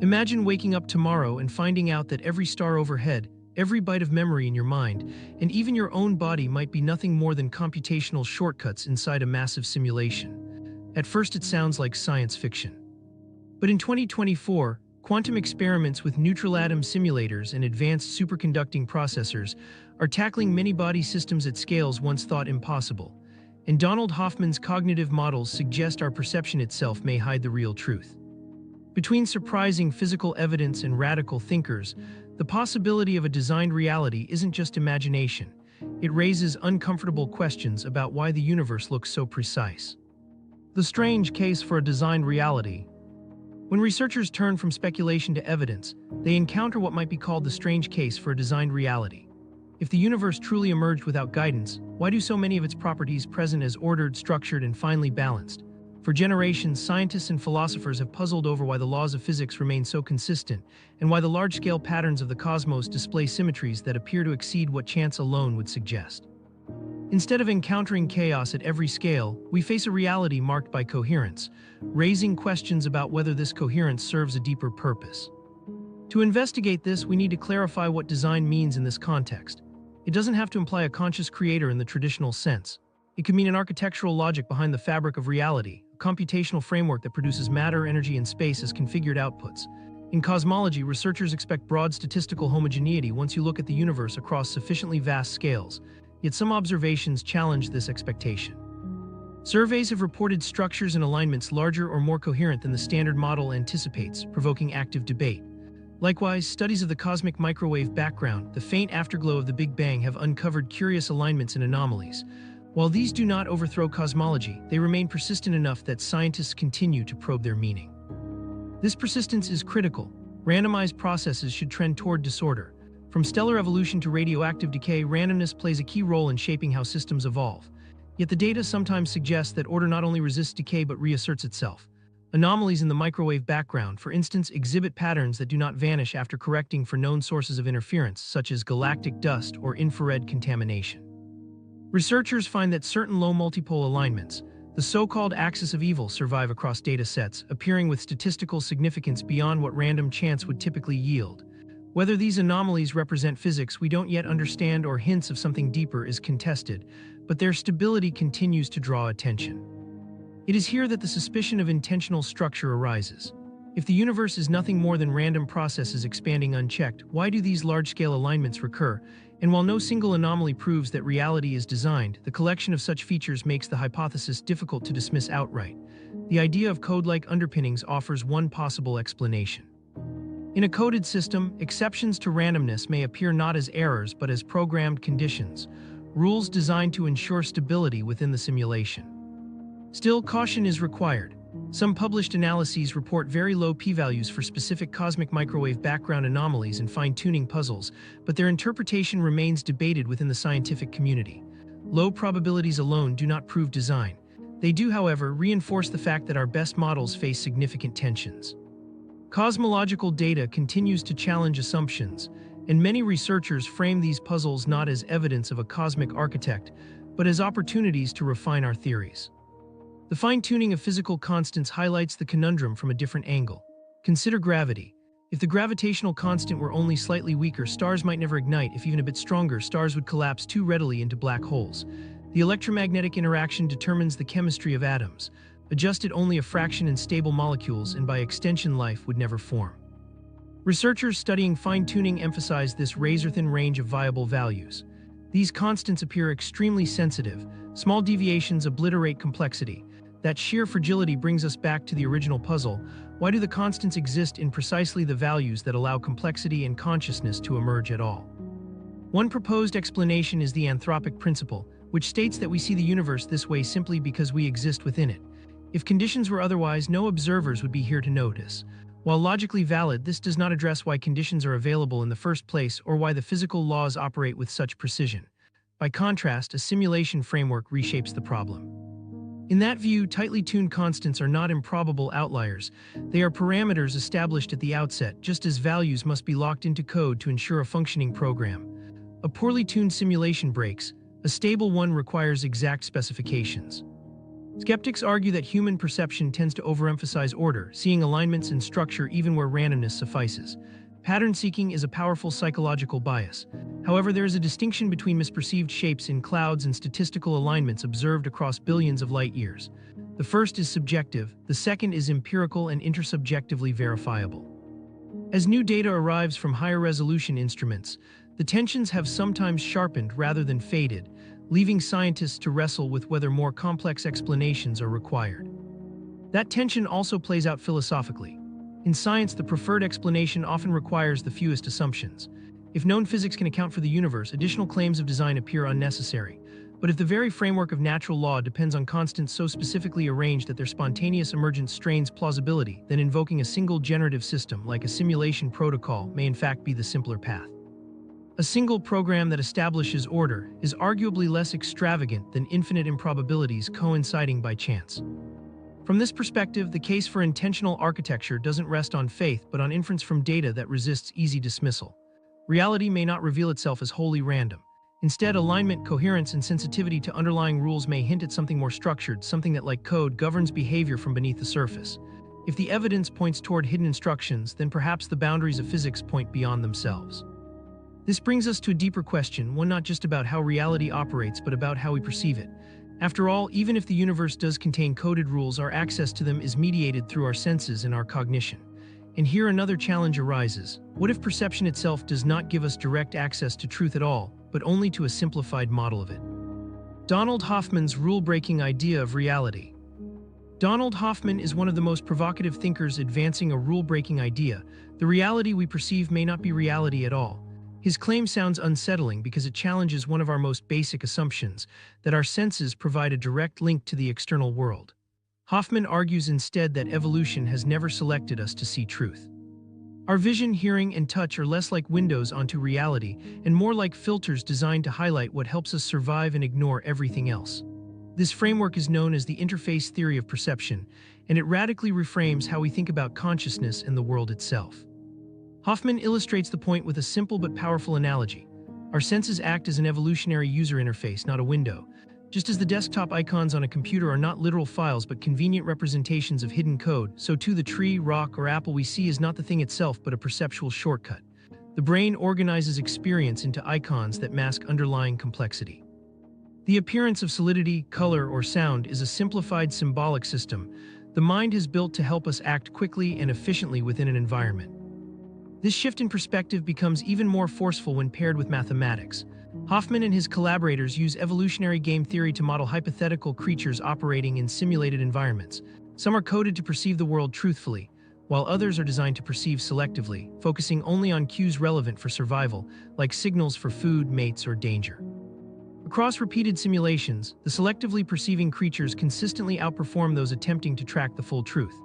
Imagine waking up tomorrow and finding out that every star overhead, every byte of memory in your mind, and even your own body might be nothing more than computational shortcuts inside a massive simulation. At first it sounds like science fiction. But in 2024, quantum experiments with neutral atom simulators and advanced superconducting processors are tackling many body systems at scales once thought impossible. And Donald Hoffman's cognitive models suggest our perception itself may hide the real truth. Between surprising physical evidence and radical thinkers, the possibility of a designed reality isn't just imagination. It raises uncomfortable questions about why the universe looks so precise. The strange case for a designed reality. When researchers turn from speculation to evidence, they encounter what might be called the strange case for a designed reality. If the universe truly emerged without guidance, why do so many of its properties present as ordered, structured, and finely balanced? For generations, scientists and philosophers have puzzled over why the laws of physics remain so consistent, and why the large-scale patterns of the cosmos display symmetries that appear to exceed what chance alone would suggest. Instead of encountering chaos at every scale, we face a reality marked by coherence, raising questions about whether this coherence serves a deeper purpose. To investigate this, we need to clarify what design means in this context. It doesn't have to imply a conscious creator in the traditional sense. It could mean an architectural logic behind the fabric of reality, a computational framework that produces matter, energy, and space as configured outputs. In cosmology, researchers expect broad statistical homogeneity once you look at the universe across sufficiently vast scales, yet some observations challenge this expectation. Surveys have reported structures and alignments larger or more coherent than the standard model anticipates, provoking active debate. Likewise, studies of the cosmic microwave background, the faint afterglow of the Big Bang, have uncovered curious alignments and anomalies. While these do not overthrow cosmology, they remain persistent enough that scientists continue to probe their meaning. This persistence is critical. Randomized processes should trend toward disorder. From stellar evolution to radioactive decay, randomness plays a key role in shaping how systems evolve. Yet the data sometimes suggests that order not only resists decay but reasserts itself. Anomalies in the microwave background, for instance, exhibit patterns that do not vanish after correcting for known sources of interference, such as galactic dust or infrared contamination. Researchers find that certain low multipole alignments, the so-called axis of evil, survive across data sets, appearing with statistical significance beyond what random chance would typically yield. Whether these anomalies represent physics we don't yet understand or hints of something deeper is contested, but their stability continues to draw attention. It is here that the suspicion of intentional structure arises. If the universe is nothing more than random processes expanding unchecked, why do these large-scale alignments recur? And while no single anomaly proves that reality is designed, the collection of such features makes the hypothesis difficult to dismiss outright. The idea of code-like underpinnings offers one possible explanation. In a coded system, exceptions to randomness may appear not as errors but as programmed conditions, rules designed to ensure stability within the simulation. Still, caution is required. Some published analyses report very low p-values for specific cosmic microwave background anomalies and fine-tuning puzzles, but their interpretation remains debated within the scientific community. Low probabilities alone do not prove design. They do, however, reinforce the fact that our best models face significant tensions. Cosmological data continues to challenge assumptions, and many researchers frame these puzzles not as evidence of a cosmic architect, but as opportunities to refine our theories. The fine-tuning of physical constants highlights the conundrum from a different angle. Consider gravity. If the gravitational constant were only slightly weaker, stars might never ignite. If even a bit stronger, stars would collapse too readily into black holes. The electromagnetic interaction determines the chemistry of atoms. Adjusted only a fraction in stable molecules, and by extension life would never form. Researchers studying fine-tuning emphasize this razor-thin range of viable values. These constants appear extremely sensitive. Small deviations obliterate complexity. That sheer fragility brings us back to the original puzzle. Why do the constants exist in precisely the values that allow complexity and consciousness to emerge at all? One proposed explanation is the Anthropic principle, which states that we see the universe this way simply because we exist within it. If conditions were otherwise, no observers would be here to notice. While logically valid, this does not address why conditions are available in the first place or why the physical laws operate with such precision. By contrast, a simulation framework reshapes the problem. In that view, tightly tuned constants are not improbable outliers. They are parameters established at the outset, just as values must be locked into code to ensure a functioning program. A poorly tuned simulation breaks. A stable one requires exact specifications. Skeptics argue that human perception tends to overemphasize order, seeing alignments and structure even where randomness suffices. Pattern seeking is a powerful psychological bias. However, there is a distinction between misperceived shapes in clouds and statistical alignments observed across billions of light years. The first is subjective, the second is empirical and intersubjectively verifiable. As new data arrives from higher resolution instruments, the tensions have sometimes sharpened rather than faded, leaving scientists to wrestle with whether more complex explanations are required. That tension also plays out philosophically. In science, the preferred explanation often requires the fewest assumptions. If known physics can account for the universe, additional claims of design appear unnecessary. But if the very framework of natural law depends on constants so specifically arranged that their spontaneous emergence strains plausibility, then invoking a single generative system like a simulation protocol may in fact be the simpler path. A single program that establishes order is arguably less extravagant than infinite improbabilities coinciding by chance. From this perspective, the case for intentional architecture doesn't rest on faith but on inference from data that resists easy dismissal. Reality may not reveal itself as wholly random. Instead, alignment, coherence, and sensitivity to underlying rules may hint at something more structured, something that, like code, governs behavior from beneath the surface. If the evidence points toward hidden instructions, then perhaps the boundaries of physics point beyond themselves. This brings us to a deeper question, one not just about how reality operates, but about how we perceive it. After all, even if the universe does contain coded rules, our access to them is mediated through our senses and our cognition. And here another challenge arises. What if perception itself does not give us direct access to truth at all, but only to a simplified model of it? Donald Hoffman's rule-breaking idea of reality. Donald Hoffman is one of the most provocative thinkers advancing a rule-breaking idea. The reality we perceive may not be reality at all. His claim sounds unsettling because it challenges one of our most basic assumptions, that our senses provide a direct link to the external world. Hoffman argues instead that evolution has never selected us to see truth. Our vision, hearing, and touch are less like windows onto reality and more like filters designed to highlight what helps us survive and ignore everything else. This framework is known as the interface theory of perception, and it radically reframes how we think about consciousness and the world itself. Hoffman illustrates the point with a simple but powerful analogy. Our senses act as an evolutionary user interface, not a window. Just as the desktop icons on a computer are not literal files but convenient representations of hidden code, so too the tree, rock, or apple we see is not the thing itself but a perceptual shortcut. The brain organizes experience into icons that mask underlying complexity. The appearance of solidity, color, or sound is a simplified symbolic system the mind has built to help us act quickly and efficiently within an environment. This shift in perspective becomes even more forceful when paired with mathematics. Hoffman and his collaborators use evolutionary game theory to model hypothetical creatures operating in simulated environments. Some are coded to perceive the world truthfully, while others are designed to perceive selectively, focusing only on cues relevant for survival, like signals for food, mates, or danger. Across repeated simulations, the selectively perceiving creatures consistently outperform those attempting to track the full truth.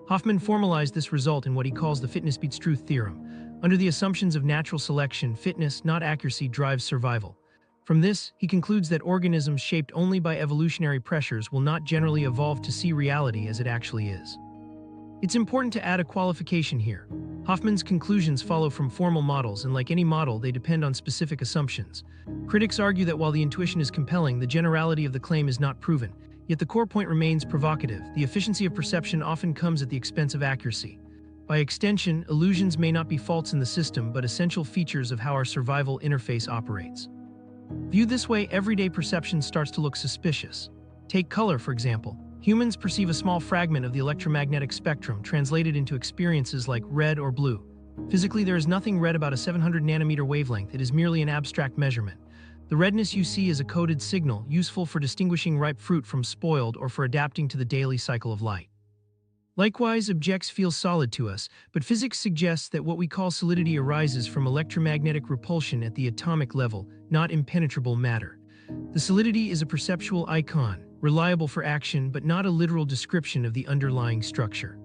Hoffman formalized this result in what he calls the fitness beats truth theorem. Under the assumptions of natural selection, fitness, not accuracy, drives survival. From this, he concludes that organisms shaped only by evolutionary pressures will not generally evolve to see reality as it actually is. It's important to add a qualification here. Hoffman's conclusions follow from formal models, and like any model, they depend on specific assumptions. Critics argue that while the intuition is compelling, the generality of the claim is not proven. Yet the core point remains provocative. The efficiency of perception often comes at the expense of accuracy. By extension, illusions may not be faults in the system, but essential features of how our survival interface operates. Viewed this way, everyday perception starts to look suspicious. Take color, for example. Humans perceive a small fragment of the electromagnetic spectrum translated into experiences like red or blue. Physically, there is nothing red about a 700 nanometer wavelength. It is merely an abstract measurement. The redness you see is a coded signal, useful for distinguishing ripe fruit from spoiled or for adapting to the daily cycle of light. Likewise, objects feel solid to us, but physics suggests that what we call solidity arises from electromagnetic repulsion at the atomic level, not impenetrable matter. The solidity is a perceptual icon, reliable for action but not a literal description of the underlying structure.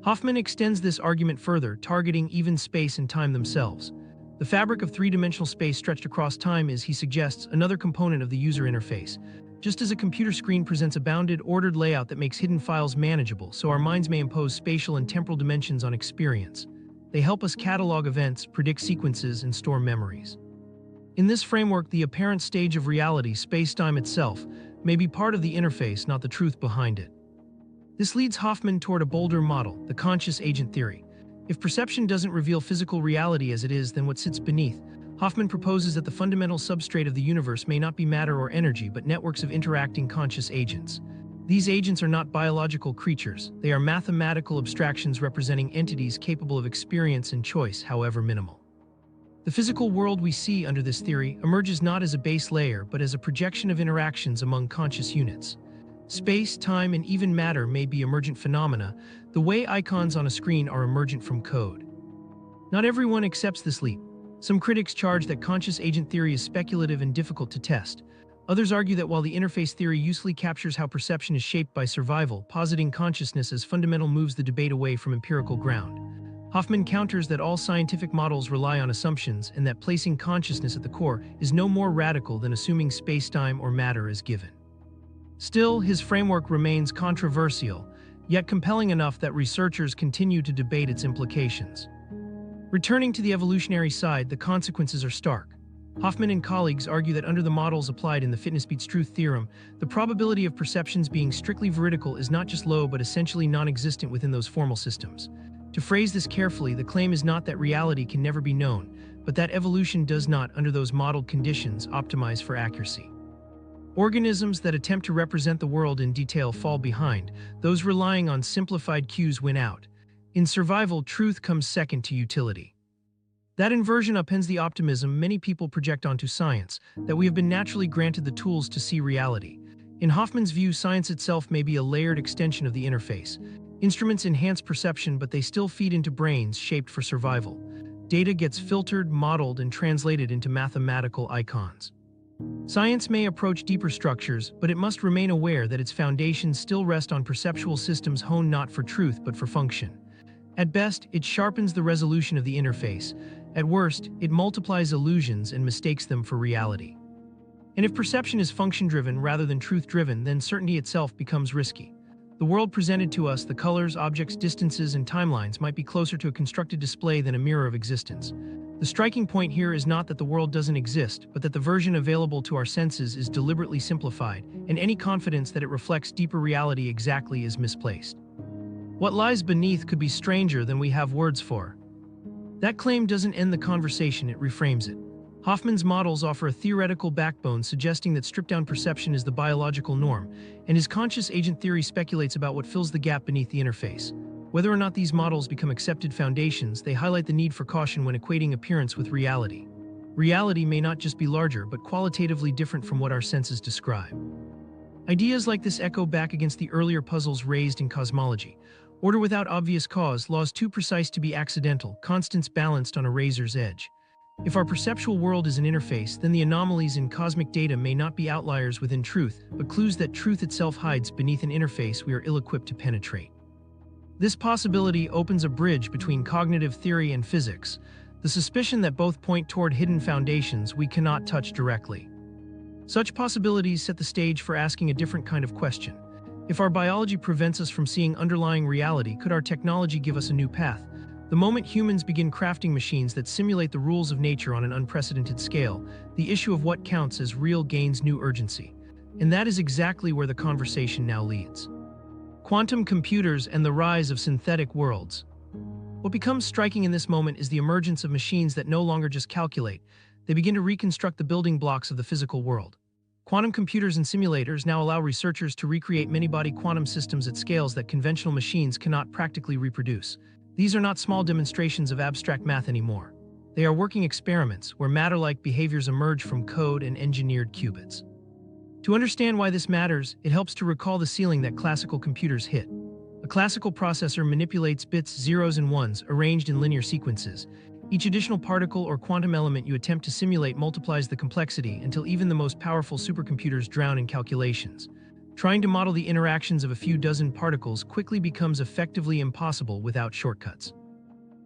Hoffman extends this argument further, targeting even space and time themselves. The fabric of three-dimensional space stretched across time is, he suggests, another component of the user interface. Just as a computer screen presents a bounded, ordered layout that makes hidden files manageable, so our minds may impose spatial and temporal dimensions on experience. They help us catalog events, predict sequences, and store memories. In this framework, the apparent stage of reality, space-time itself, may be part of the interface, not the truth behind it. This leads Hoffman toward a bolder model, the conscious agent theory. If perception doesn't reveal physical reality as it is, then what sits beneath? Hoffman proposes that the fundamental substrate of the universe may not be matter or energy, but networks of interacting conscious agents. These agents are not biological creatures. They are mathematical abstractions representing entities capable of experience and choice, however minimal. The physical world we see under this theory emerges not as a base layer, but as a projection of interactions among conscious units. Space, time, and even matter may be emergent phenomena, the way icons on a screen are emergent from code. Not everyone accepts this leap. Some critics charge that conscious agent theory is speculative and difficult to test. Others argue that while the interface theory usefully captures how perception is shaped by survival, positing consciousness as fundamental moves the debate away from empirical ground. Hoffman counters that all scientific models rely on assumptions and that placing consciousness at the core is no more radical than assuming space-time or matter is given. Still, his framework remains controversial, yet compelling enough that researchers continue to debate its implications. Returning to the evolutionary side, the consequences are stark. Hoffman and colleagues argue that under the models applied in the fitness beats truth theorem, the probability of perceptions being strictly veridical is not just low but essentially non-existent within those formal systems. To phrase this carefully, the claim is not that reality can never be known, but that evolution does not, under those modeled conditions, optimize for accuracy. Organisms that attempt to represent the world in detail fall behind. Those relying on simplified cues win out. In survival, truth comes second to utility. That inversion upends the optimism many people project onto science, that we have been naturally granted the tools to see reality. In Hoffman's view, science itself may be a layered extension of the interface. Instruments enhance perception, but they still feed into brains shaped for survival. Data gets filtered, modeled, and translated into mathematical icons. Science may approach deeper structures, but it must remain aware that its foundations still rest on perceptual systems honed not for truth but for function. At best, it sharpens the resolution of the interface. At worst, it multiplies illusions and mistakes them for reality. And if perception is function-driven rather than truth-driven, then certainty itself becomes risky. The world presented to us, the colors, objects, distances, and timelines, might be closer to a constructed display than a mirror of existence. The striking point here is not that the world doesn't exist, but that the version available to our senses is deliberately simplified, and any confidence that it reflects deeper reality exactly is misplaced. What lies beneath could be stranger than we have words for. That claim doesn't end the conversation, it reframes it. Hoffman's models offer a theoretical backbone suggesting that stripped-down perception is the biological norm, and his conscious agent theory speculates about what fills the gap beneath the interface. Whether or not these models become accepted foundations, they highlight the need for caution when equating appearance with reality. Reality may not just be larger, but qualitatively different from what our senses describe. Ideas like this echo back against the earlier puzzles raised in cosmology. Order without obvious cause, laws too precise to be accidental, constants balanced on a razor's edge. If our perceptual world is an interface, then the anomalies in cosmic data may not be outliers within truth, but clues that truth itself hides beneath an interface we are ill-equipped to penetrate. This possibility opens a bridge between cognitive theory and physics, the suspicion that both point toward hidden foundations we cannot touch directly. Such possibilities set the stage for asking a different kind of question. If our biology prevents us from seeing underlying reality, could our technology give us a new path? The moment humans begin crafting machines that simulate the rules of nature on an unprecedented scale, the issue of what counts as real gains new urgency. And that is exactly where the conversation now leads. Quantum computers and the rise of synthetic worlds. What becomes striking in this moment is the emergence of machines that no longer just calculate. They begin to reconstruct the building blocks of the physical world. Quantum computers and simulators now allow researchers to recreate many-body quantum systems at scales that conventional machines cannot practically reproduce. These are not small demonstrations of abstract math anymore. They are working experiments where matter-like behaviors emerge from code and engineered qubits. To understand why this matters, it helps to recall the ceiling that classical computers hit. A classical processor manipulates bits, zeros, and ones arranged in linear sequences. Each additional particle or quantum element you attempt to simulate multiplies the complexity until even the most powerful supercomputers drown in calculations. Trying to model the interactions of a few dozen particles quickly becomes effectively impossible without shortcuts.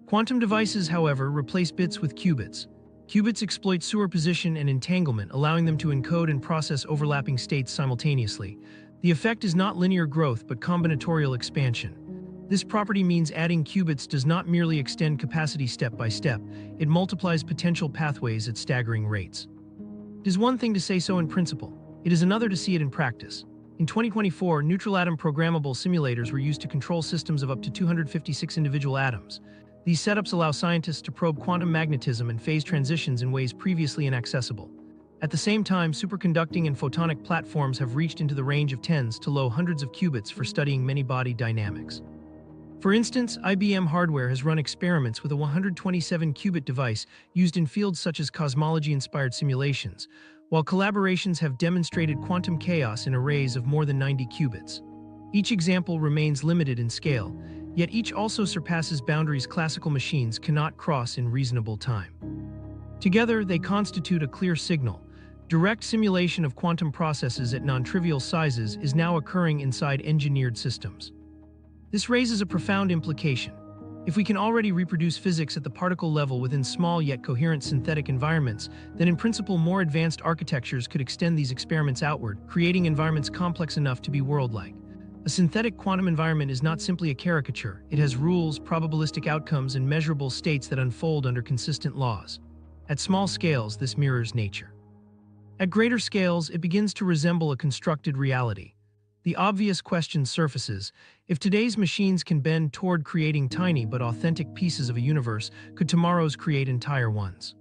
Quantum devices, however, replace bits with qubits. Qubits exploit superposition and entanglement, allowing them to encode and process overlapping states simultaneously. The effect is not linear growth, but combinatorial expansion. This property means adding qubits does not merely extend capacity step by step, it multiplies potential pathways at staggering rates. It is one thing to say so in principle. It is another to see it in practice. In 2024, neutral atom programmable simulators were used to control systems of up to 256 individual atoms. These setups allow scientists to probe quantum magnetism and phase transitions in ways previously inaccessible. At the same time, superconducting and photonic platforms have reached into the range of tens to low hundreds of qubits for studying many-body dynamics. For instance, IBM hardware has run experiments with a 127-qubit device used in fields such as cosmology-inspired simulations, while collaborations have demonstrated quantum chaos in arrays of more than 90 qubits. Each example remains limited in scale, yet each also surpasses boundaries classical machines cannot cross in reasonable time. Together, they constitute a clear signal. Direct simulation of quantum processes at non-trivial sizes is now occurring inside engineered systems. This raises a profound implication. If we can already reproduce physics at the particle level within small yet coherent synthetic environments, then in principle more advanced architectures could extend these experiments outward, creating environments complex enough to be world-like. A synthetic quantum environment is not simply a caricature. It has rules, probabilistic outcomes, and measurable states that unfold under consistent laws. At small scales, this mirrors nature. At greater scales, it begins to resemble a constructed reality. The obvious question surfaces: if today's machines can bend toward creating tiny but authentic pieces of a universe, could tomorrow's create entire ones?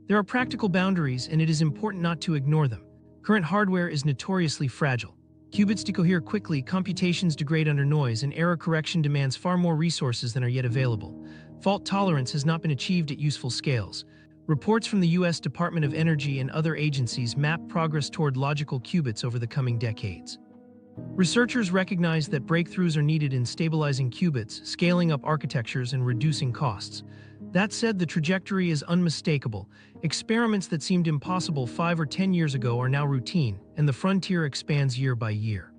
There are practical boundaries, and it is important not to ignore them. Current hardware is notoriously fragile. Qubits decohere quickly, computations degrade under noise, and error correction demands far more resources than are yet available. Fault tolerance has not been achieved at useful scales. Reports from the U.S. Department of Energy and other agencies map progress toward logical qubits over the coming decades. Researchers recognize that breakthroughs are needed in stabilizing qubits, scaling up architectures, and reducing costs. That said, the trajectory is unmistakable. Experiments that seemed impossible 5 or 10 years ago are now routine, and the frontier expands year by year.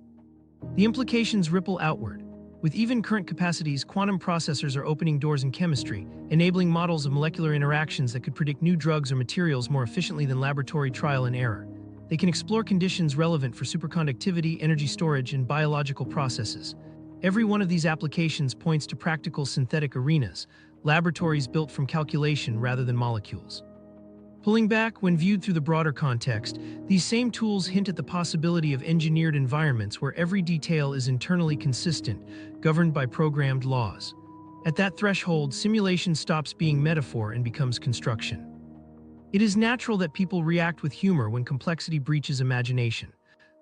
The implications ripple outward. With even current capacities, quantum processors are opening doors in chemistry, enabling models of molecular interactions that could predict new drugs or materials more efficiently than laboratory trial and error. They can explore conditions relevant for superconductivity, energy storage, and biological processes. Every one of these applications points to practical synthetic arenas, laboratories built from calculation rather than molecules. Pulling back, when viewed through the broader context, these same tools hint at the possibility of engineered environments where every detail is internally consistent, governed by programmed laws. At that threshold, simulation stops being metaphor and becomes construction. It is natural that people react with humor when complexity breaches imagination.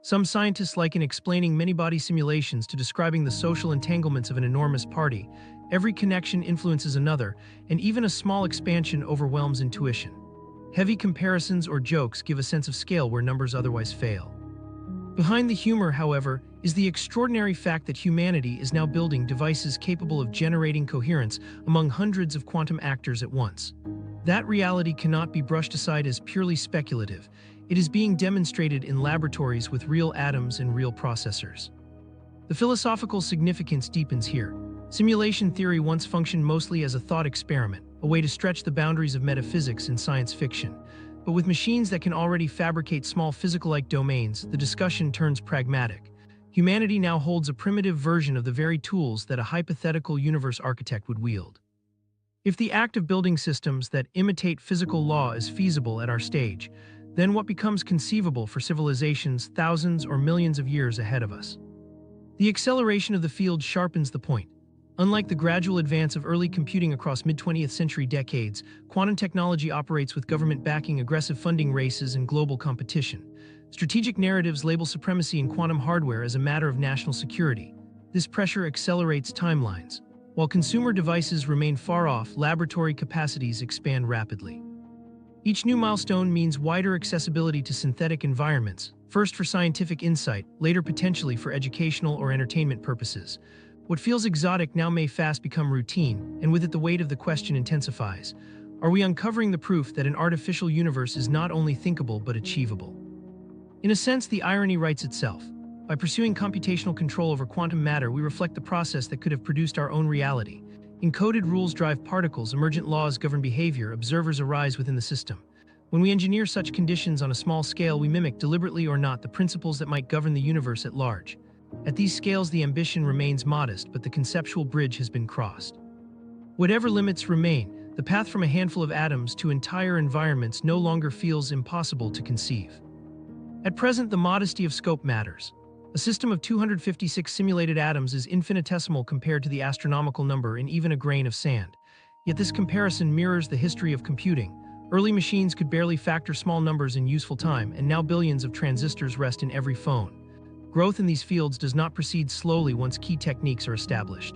Some scientists liken explaining many-body simulations to describing the social entanglements of an enormous party. Every connection influences another, and even a small expansion overwhelms intuition. Heavy comparisons or jokes give a sense of scale where numbers otherwise fail. Behind the humor, however, is the extraordinary fact that humanity is now building devices capable of generating coherence among hundreds of quantum actors at once. That reality cannot be brushed aside as purely speculative. It is being demonstrated in laboratories with real atoms and real processors. The philosophical significance deepens here. Simulation theory once functioned mostly as a thought experiment, a way to stretch the boundaries of metaphysics in science fiction. But with machines that can already fabricate small physical-like domains, the discussion turns pragmatic. Humanity now holds a primitive version of the very tools that a hypothetical universe architect would wield. If the act of building systems that imitate physical law is feasible at our stage, then what becomes conceivable for civilizations thousands or millions of years ahead of us? The acceleration of the field sharpens the point. Unlike the gradual advance of early computing across mid-20th century decades, quantum technology operates with government backing, aggressive funding races, and global competition. Strategic narratives label supremacy in quantum hardware as a matter of national security. This pressure accelerates timelines. While consumer devices remain far off, laboratory capacities expand rapidly. Each new milestone means wider accessibility to synthetic environments, first for scientific insight, later potentially for educational or entertainment purposes. What feels exotic now may fast become routine, and with it the weight of the question intensifies. Are we uncovering the proof that an artificial universe is not only thinkable but achievable? In a sense, the irony writes itself. By pursuing computational control over quantum matter, we reflect the process that could have produced our own reality. Encoded rules drive particles, emergent laws govern behavior, observers arise within the system. When we engineer such conditions on a small scale, we mimic, deliberately or not, the principles that might govern the universe at large. At these scales, the ambition remains modest, but the conceptual bridge has been crossed. Whatever limits remain, the path from a handful of atoms to entire environments no longer feels impossible to conceive. At present, the modesty of scope matters. A system of 256 simulated atoms is infinitesimal compared to the astronomical number in even a grain of sand. Yet this comparison mirrors the history of computing. Early machines could barely factor small numbers in useful time, and now billions of transistors rest in every phone. Growth in these fields does not proceed slowly once key techniques are established.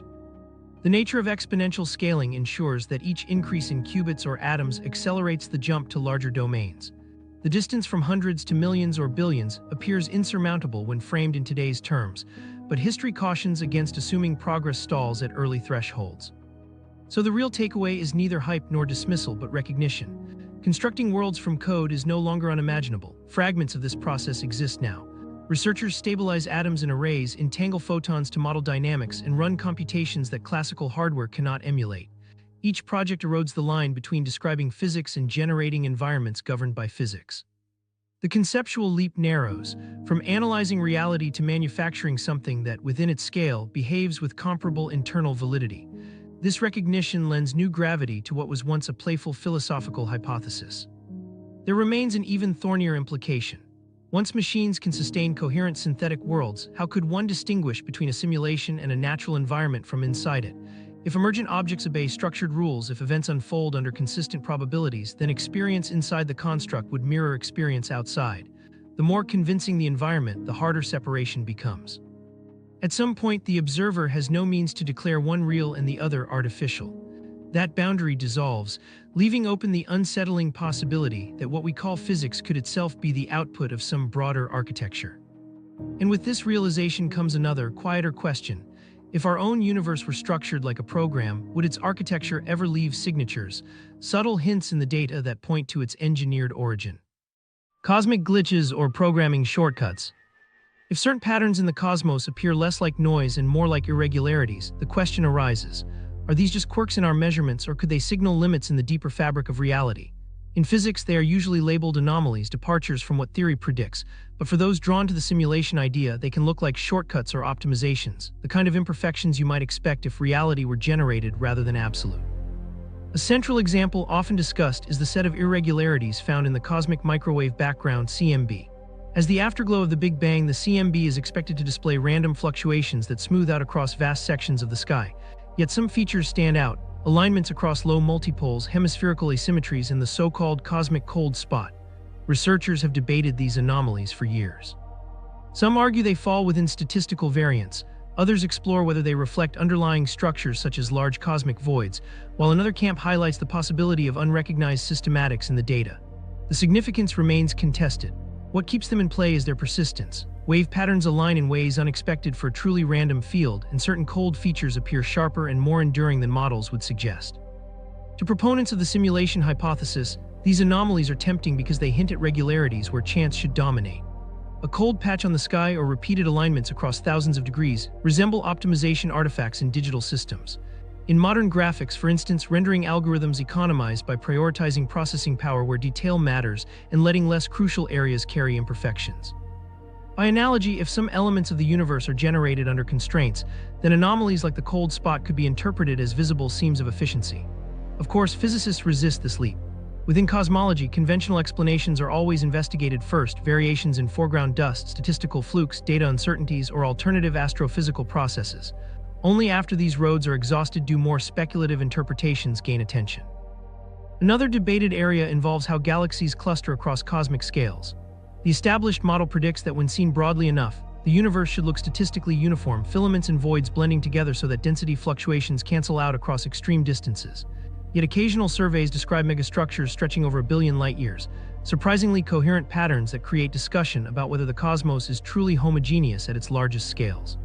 The nature of exponential scaling ensures that each increase in qubits or atoms accelerates the jump to larger domains. The distance from hundreds to millions or billions appears insurmountable when framed in today's terms, but history cautions against assuming progress stalls at early thresholds. So the real takeaway is neither hype nor dismissal, but recognition. Constructing worlds from code is no longer unimaginable. Fragments of this process exist now. Researchers stabilize atoms in arrays, entangle photons to model dynamics, and run computations that classical hardware cannot emulate. Each project erodes the line between describing physics and generating environments governed by physics. The conceptual leap narrows, from analyzing reality to manufacturing something that, within its scale, behaves with comparable internal validity. This recognition lends new gravity to what was once a playful philosophical hypothesis. There remains an even thornier implication. Once machines can sustain coherent synthetic worlds, how could one distinguish between a simulation and a natural environment from inside it? If emergent objects obey structured rules, if events unfold under consistent probabilities, then experience inside the construct would mirror experience outside. The more convincing the environment, the harder separation becomes. At some point, the observer has no means to declare one real and the other artificial. That boundary dissolves, leaving open the unsettling possibility that what we call physics could itself be the output of some broader architecture. And with this realization comes another, quieter question. If our own universe were structured like a program, would its architecture ever leave signatures, subtle hints in the data that point to its engineered origin? Cosmic glitches or programming shortcuts. If certain patterns in the cosmos appear less like noise and more like irregularities, the question arises, are these just quirks in our measurements, or could they signal limits in the deeper fabric of reality? In physics, they are usually labeled anomalies, departures from what theory predicts, but for those drawn to the simulation idea, they can look like shortcuts or optimizations, the kind of imperfections you might expect if reality were generated rather than absolute. A central example often discussed is the set of irregularities found in the cosmic microwave background (CMB). As the afterglow of the Big Bang, the CMB is expected to display random fluctuations that smooth out across vast sections of the sky. Yet some features stand out: alignments across low multipoles, hemispherical asymmetries, and the so-called cosmic cold spot. Researchers have debated these anomalies for years. Some argue they fall within statistical variance. Others explore whether they reflect underlying structures such as large cosmic voids, while another camp highlights the possibility of unrecognized systematics in the data. The significance remains contested. What keeps them in play is their persistence. Wave patterns align in ways unexpected for a truly random field, and certain cold features appear sharper and more enduring than models would suggest. To proponents of the simulation hypothesis, these anomalies are tempting because they hint at regularities where chance should dominate. A cold patch on the sky or repeated alignments across thousands of degrees resemble optimization artifacts in digital systems. In modern graphics, for instance, rendering algorithms economize by prioritizing processing power where detail matters and letting less crucial areas carry imperfections. By analogy, if some elements of the universe are generated under constraints, then anomalies like the cold spot could be interpreted as visible seams of efficiency. Of course, physicists resist this leap. Within cosmology, conventional explanations are always investigated first: variations in foreground dust, statistical flukes, data uncertainties, or alternative astrophysical processes. Only after these roads are exhausted do more speculative interpretations gain attention. Another debated area involves how galaxies cluster across cosmic scales. The established model predicts that when seen broadly enough, the universe should look statistically uniform, filaments and voids blending together so that density fluctuations cancel out across extreme distances. Yet occasional surveys describe megastructures stretching over 1 billion light-years, surprisingly coherent patterns that create discussion about whether the cosmos is truly homogeneous at its largest scales.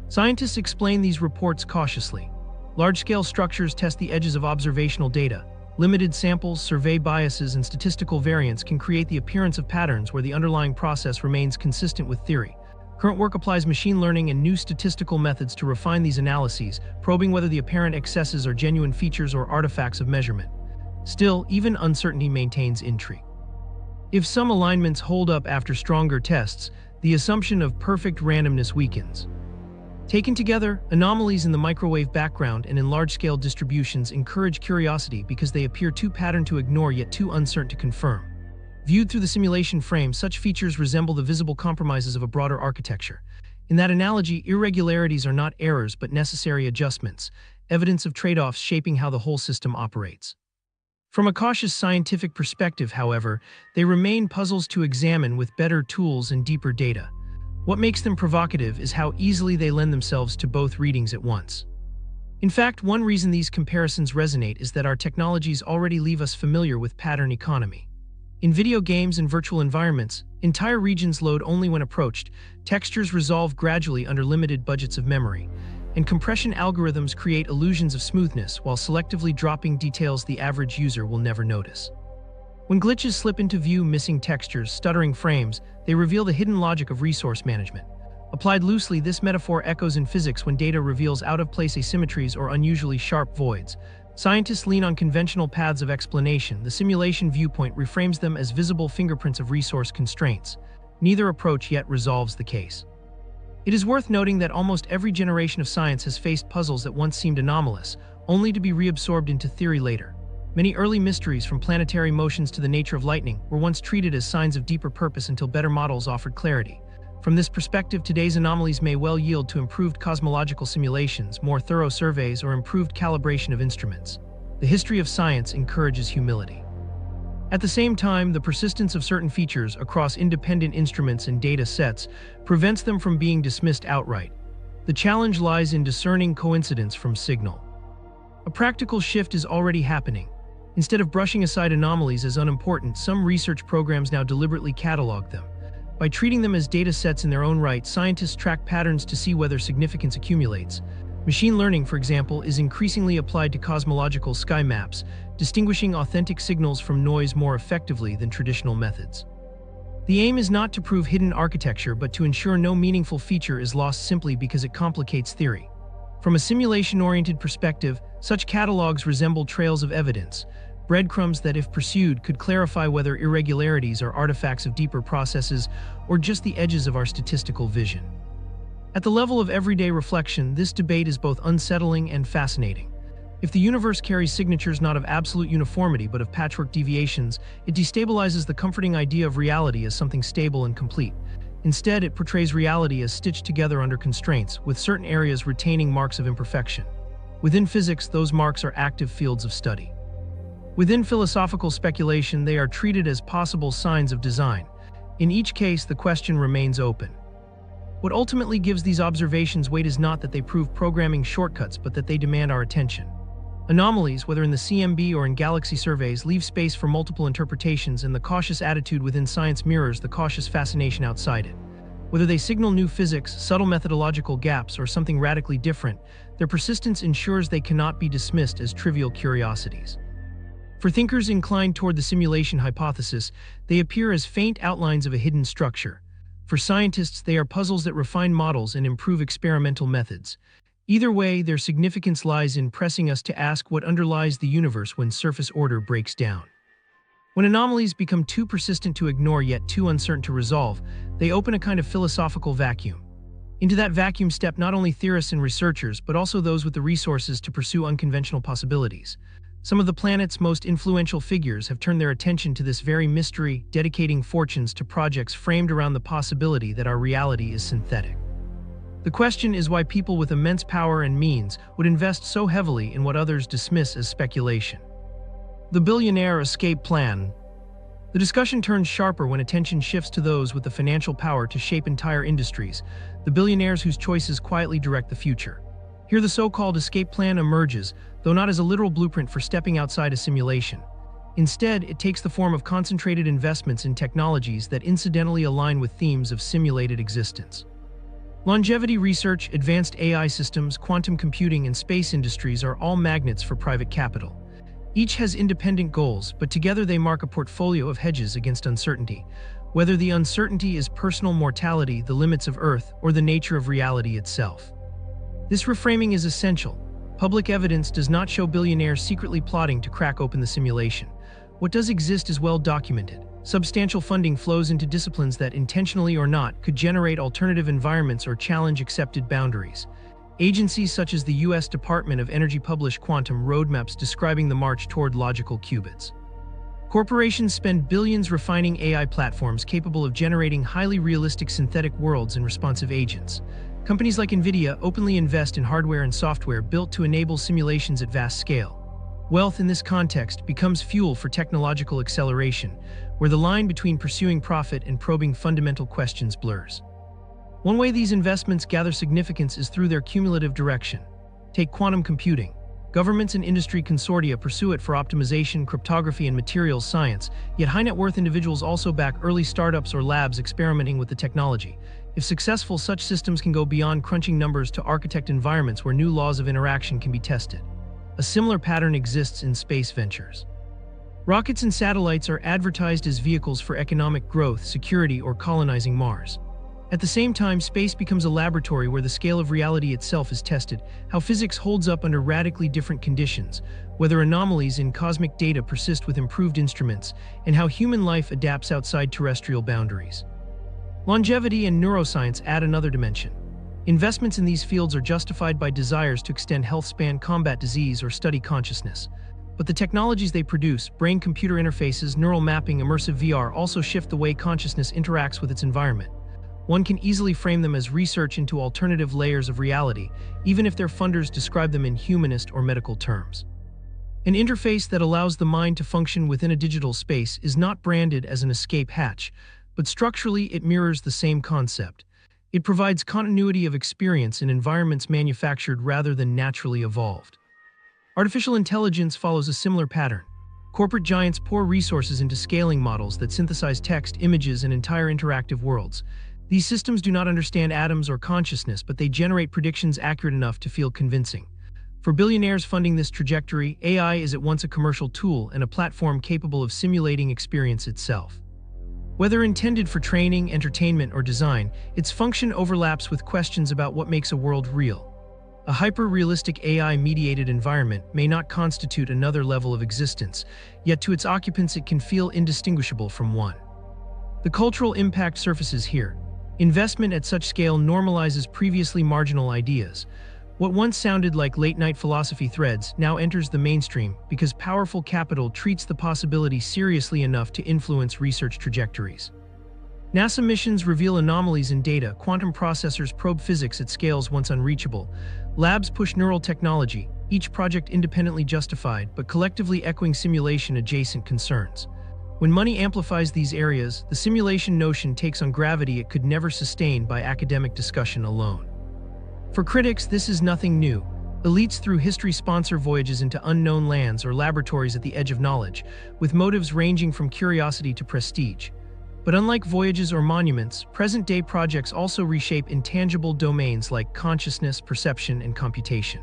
Scientists explain these reports cautiously. Large-scale structures test the edges of observational data. Limited samples, survey biases, and statistical variance can create the appearance of patterns where the underlying process remains consistent with theory. Current work applies machine learning and new statistical methods to refine these analyses, probing whether the apparent excesses are genuine features or artifacts of measurement. Still, even uncertainty maintains intrigue. If some alignments hold up after stronger tests, the assumption of perfect randomness weakens. Taken together, anomalies in the microwave background and in large-scale distributions encourage curiosity because they appear too patterned to ignore yet too uncertain to confirm. Viewed through the simulation frame, such features resemble the visible compromises of a broader architecture. In that analogy, irregularities are not errors but necessary adjustments, evidence of trade-offs shaping how the whole system operates. From a cautious scientific perspective, however, they remain puzzles to examine with better tools and deeper data. What makes them provocative is how easily they lend themselves to both readings at once. In fact, one reason these comparisons resonate is that our technologies already leave us familiar with pattern economy. In video games and virtual environments, entire regions load only when approached, textures resolve gradually under limited budgets of memory, and compression algorithms create illusions of smoothness while selectively dropping details the average user will never notice. When glitches slip into view, missing textures, stuttering frames, they reveal the hidden logic of resource management. Applied loosely, this metaphor echoes in physics when data reveals out-of-place asymmetries or unusually sharp voids. Scientists lean on conventional paths of explanation. The simulation viewpoint reframes them as visible fingerprints of resource constraints. Neither approach yet resolves the case. It is worth noting that almost every generation of science has faced puzzles that once seemed anomalous, only to be reabsorbed into theory later. Many early mysteries, from planetary motions to the nature of lightning, were once treated as signs of deeper purpose until better models offered clarity. From this perspective, today's anomalies may well yield to improved cosmological simulations, more thorough surveys, or improved calibration of instruments. The history of science encourages humility. At the same time, the persistence of certain features across independent instruments and data sets prevents them from being dismissed outright. The challenge lies in discerning coincidence from signal. A practical shift is already happening. Instead of brushing aside anomalies as unimportant, some research programs now deliberately catalog them. By treating them as data sets in their own right, scientists track patterns to see whether significance accumulates. Machine learning, for example, is increasingly applied to cosmological sky maps, distinguishing authentic signals from noise more effectively than traditional methods. The aim is not to prove hidden architecture, but to ensure no meaningful feature is lost simply because it complicates theory. From a simulation-oriented perspective, such catalogs resemble trails of evidence, breadcrumbs that, if pursued, could clarify whether irregularities are artifacts of deeper processes or just the edges of our statistical vision. At the level of everyday reflection, this debate is both unsettling and fascinating. If the universe carries signatures not of absolute uniformity but of patchwork deviations, it destabilizes the comforting idea of reality as something stable and complete. Instead, it portrays reality as stitched together under constraints, with certain areas retaining marks of imperfection. Within physics, those marks are active fields of study. Within philosophical speculation, they are treated as possible signs of design. In each case, the question remains open. What ultimately gives these observations weight is not that they prove programming shortcuts, but that they demand our attention. Anomalies, whether in the CMB or in galaxy surveys, leave space for multiple interpretations, and the cautious attitude within science mirrors the cautious fascination outside it. Whether they signal new physics, subtle methodological gaps, or something radically different, their persistence ensures they cannot be dismissed as trivial curiosities. For thinkers inclined toward the simulation hypothesis, they appear as faint outlines of a hidden structure. For scientists, they are puzzles that refine models and improve experimental methods. Either way, their significance lies in pressing us to ask what underlies the universe when surface order breaks down. When anomalies become too persistent to ignore yet too uncertain to resolve, they open a kind of philosophical vacuum. Into that vacuum step not only theorists and researchers, but also those with the resources to pursue unconventional possibilities. Some of the planet's most influential figures have turned their attention to this very mystery, dedicating fortunes to projects framed around the possibility that our reality is synthetic. The question is why people with immense power and means would invest so heavily in what others dismiss as speculation. The Billionaire escape plan. The discussion turns sharper when attention shifts to those with the financial power to shape entire industries, the billionaires whose choices quietly direct the future. Here the so-called escape plan emerges, though not as a literal blueprint for stepping outside a simulation. Instead, it takes the form of concentrated investments in technologies that incidentally align with themes of simulated existence. Longevity research, advanced AI systems, quantum computing, and space industries are all magnets for private capital. Each has independent goals, but together they mark a portfolio of hedges against uncertainty, whether the uncertainty is personal mortality, the limits of Earth, or the nature of reality itself. This reframing is essential. Public evidence does not show billionaires secretly plotting to crack open the simulation. What does exist is well documented. Substantial funding flows into disciplines that, intentionally or not, could generate alternative environments or challenge accepted boundaries. Agencies such as the U.S. Department of Energy publish quantum roadmaps describing the march toward logical qubits. Corporations spend billions refining AI platforms capable of generating highly realistic synthetic worlds and responsive agents. Companies like NVIDIA openly invest in hardware and software built to enable simulations at vast scale. Wealth in this context becomes fuel for technological acceleration, where the line between pursuing profit and probing fundamental questions blurs. One way these investments gather significance is through their cumulative direction. Take quantum computing. Governments and industry consortia pursue it for optimization, cryptography, and materials science, yet high-net-worth individuals also back early startups or labs experimenting with the technology. If successful, such systems can go beyond crunching numbers to architect environments where new laws of interaction can be tested. A similar pattern exists in space ventures. Rockets and satellites are advertised as vehicles for economic growth, security, or colonizing Mars. At the same time, space becomes a laboratory where the scale of reality itself is tested, how physics holds up under radically different conditions, whether anomalies in cosmic data persist with improved instruments, and how human life adapts outside terrestrial boundaries. Longevity and neuroscience add another dimension. Investments in these fields are justified by desires to extend health span, combat disease, or study consciousness. But the technologies they produce, brain-computer interfaces, neural mapping, immersive VR, also shift the way consciousness interacts with its environment. One can easily frame them as research into alternative layers of reality, even if their funders describe them in humanist or medical terms. An interface that allows the mind to function within a digital space is not branded as an escape hatch, but structurally it mirrors the same concept. It provides continuity of experience in environments manufactured rather than naturally evolved. Artificial intelligence follows a similar pattern. Corporate giants pour resources into scaling models that synthesize text, images, and entire interactive worlds. These systems do not understand atoms or consciousness, but they generate predictions accurate enough to feel convincing. For billionaires funding this trajectory, AI is at once a commercial tool and a platform capable of simulating experience itself. Whether intended for training, entertainment, or design, its function overlaps with questions about what makes a world real. A hyper-realistic AI-mediated environment may not constitute another level of existence, yet to its occupants it can feel indistinguishable from one. The cultural impact surfaces here. Investment at such scale normalizes previously marginal ideas. What once sounded like late-night philosophy threads now enters the mainstream because powerful capital treats the possibility seriously enough to influence research trajectories. NASA missions reveal anomalies in data, quantum processors probe physics at scales once unreachable, labs push neural technology, each project independently justified but collectively echoing simulation-adjacent concerns. When money amplifies these areas, the simulation notion takes on gravity it could never sustain by academic discussion alone. For critics, this is nothing new. Elites through history sponsor voyages into unknown lands or laboratories at the edge of knowledge, with motives ranging from curiosity to prestige. But unlike voyages or monuments, present-day projects also reshape intangible domains like consciousness, perception, and computation.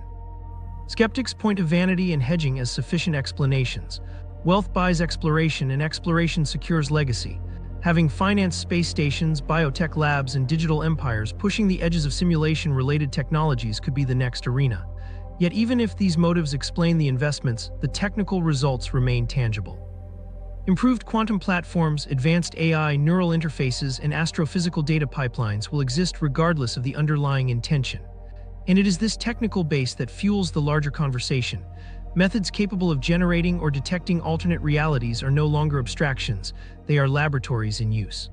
Skeptics point to vanity and hedging as sufficient explanations. Wealth buys exploration, and exploration secures legacy. Having financed space stations, biotech labs, and digital empires, pushing the edges of simulation-related technologies could be the next arena. Yet even if these motives explain the investments, the technical results remain tangible. Improved quantum platforms, advanced AI, neural interfaces, and astrophysical data pipelines will exist regardless of the underlying intention. And it is this technical base that fuels the larger conversation. Methods capable of generating or detecting alternate realities are no longer abstractions, they are laboratories in use.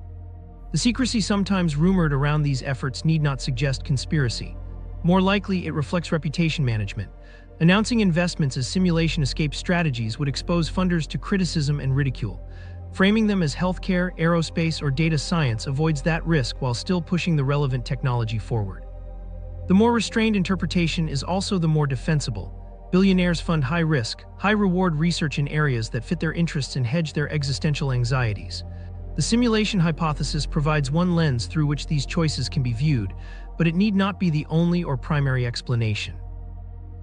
The secrecy sometimes rumored around these efforts need not suggest conspiracy. More likely, it reflects reputation management. Announcing investments as simulation escape strategies would expose funders to criticism and ridicule. Framing them as healthcare, aerospace, or data science avoids that risk while still pushing the relevant technology forward. The more restrained interpretation is also the more defensible. Billionaires fund high-risk, high-reward research in areas that fit their interests and hedge their existential anxieties. The simulation hypothesis provides one lens through which these choices can be viewed, but it need not be the only or primary explanation.